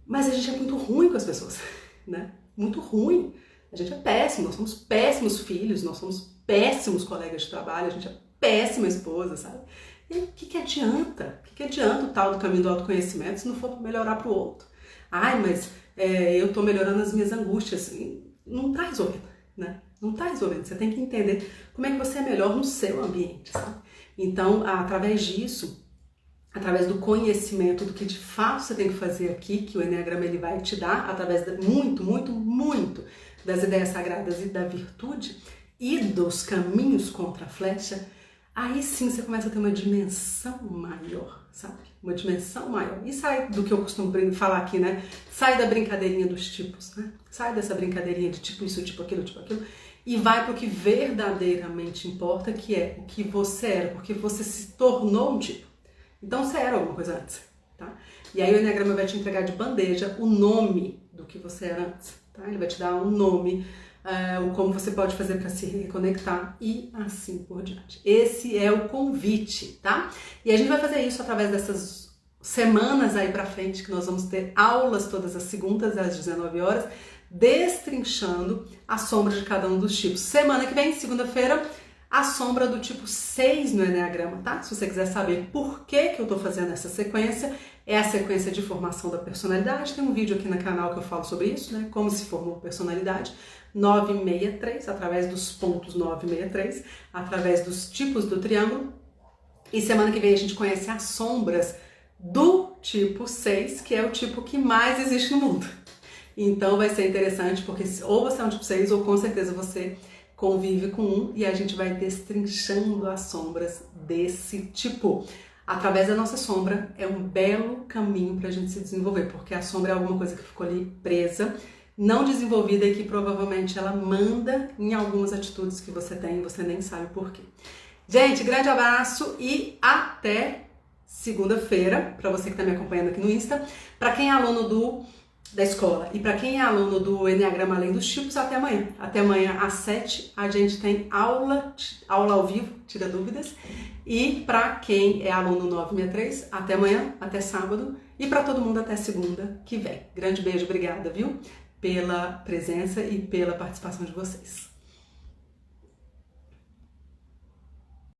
mas a gente é muito ruim com as pessoas, né? Muito ruim, a gente é péssimo, nós somos péssimos filhos, nós somos péssimos colegas de trabalho, a gente é péssima esposa, sabe? E o que adianta? O que adianta o tal do caminho do autoconhecimento se não for melhorar para o outro? Ai, mas eu estou melhorando as minhas angústias. Não está resolvendo, né? Não está resolvendo. Você tem que entender como é que você é melhor no seu ambiente, sabe? Então, através disso, através do conhecimento do que de fato você tem que fazer aqui, que o Eneagrama ele vai te dar, através muito das ideias sagradas e da virtude e dos caminhos contra a flecha, aí sim você começa a ter uma dimensão maior, sabe? Uma dimensão maior. E sai do que eu costumo falar aqui, né? Sai da brincadeirinha dos tipos, né? Sai dessa brincadeirinha de tipo isso, tipo aquilo, e vai para o que verdadeiramente importa, que é o que você era, porque você se tornou um tipo. Então você era alguma coisa antes, tá? E aí o Eneagrama vai te entregar de bandeja o nome do que você era antes, tá? Ele vai te dar um nome, como você pode fazer para se reconectar e assim por diante. Esse é o convite, tá? E a gente vai fazer isso através dessas semanas aí pra frente, que nós vamos ter aulas todas as segundas às 19 horas, destrinchando a sombra de cada um dos tipos. Semana que vem, segunda-feira, a sombra do tipo 6 no Eneagrama, tá? Se você quiser saber por que eu tô fazendo essa sequência, é a sequência de formação da personalidade. Tem um vídeo aqui no canal que eu falo sobre isso, né? Como se formou personalidade. 963, através dos pontos 963, através dos tipos do triângulo. E semana que vem a gente conhece as sombras do tipo 6, que é o tipo que mais existe no mundo. Então vai ser interessante, porque ou você é um tipo 6, ou com certeza você convive com um, e a gente vai destrinchando as sombras desse tipo. Através da nossa sombra é um belo caminho para a gente se desenvolver, porque a sombra é alguma coisa que ficou ali presa, não desenvolvida, e que provavelmente ela manda em algumas atitudes que você tem e você nem sabe por quê. Gente, grande abraço e até segunda-feira, para você que está me acompanhando aqui no Insta. Para quem é aluno da escola e para quem é aluno do Eneagrama Além dos Tipos, até amanhã. Até amanhã às 7 a gente tem aula ao vivo, tira dúvidas. E para quem é aluno 963, até amanhã, até sábado. E para todo mundo até segunda que vem. Grande beijo, obrigada, viu? Pela presença e pela participação de vocês.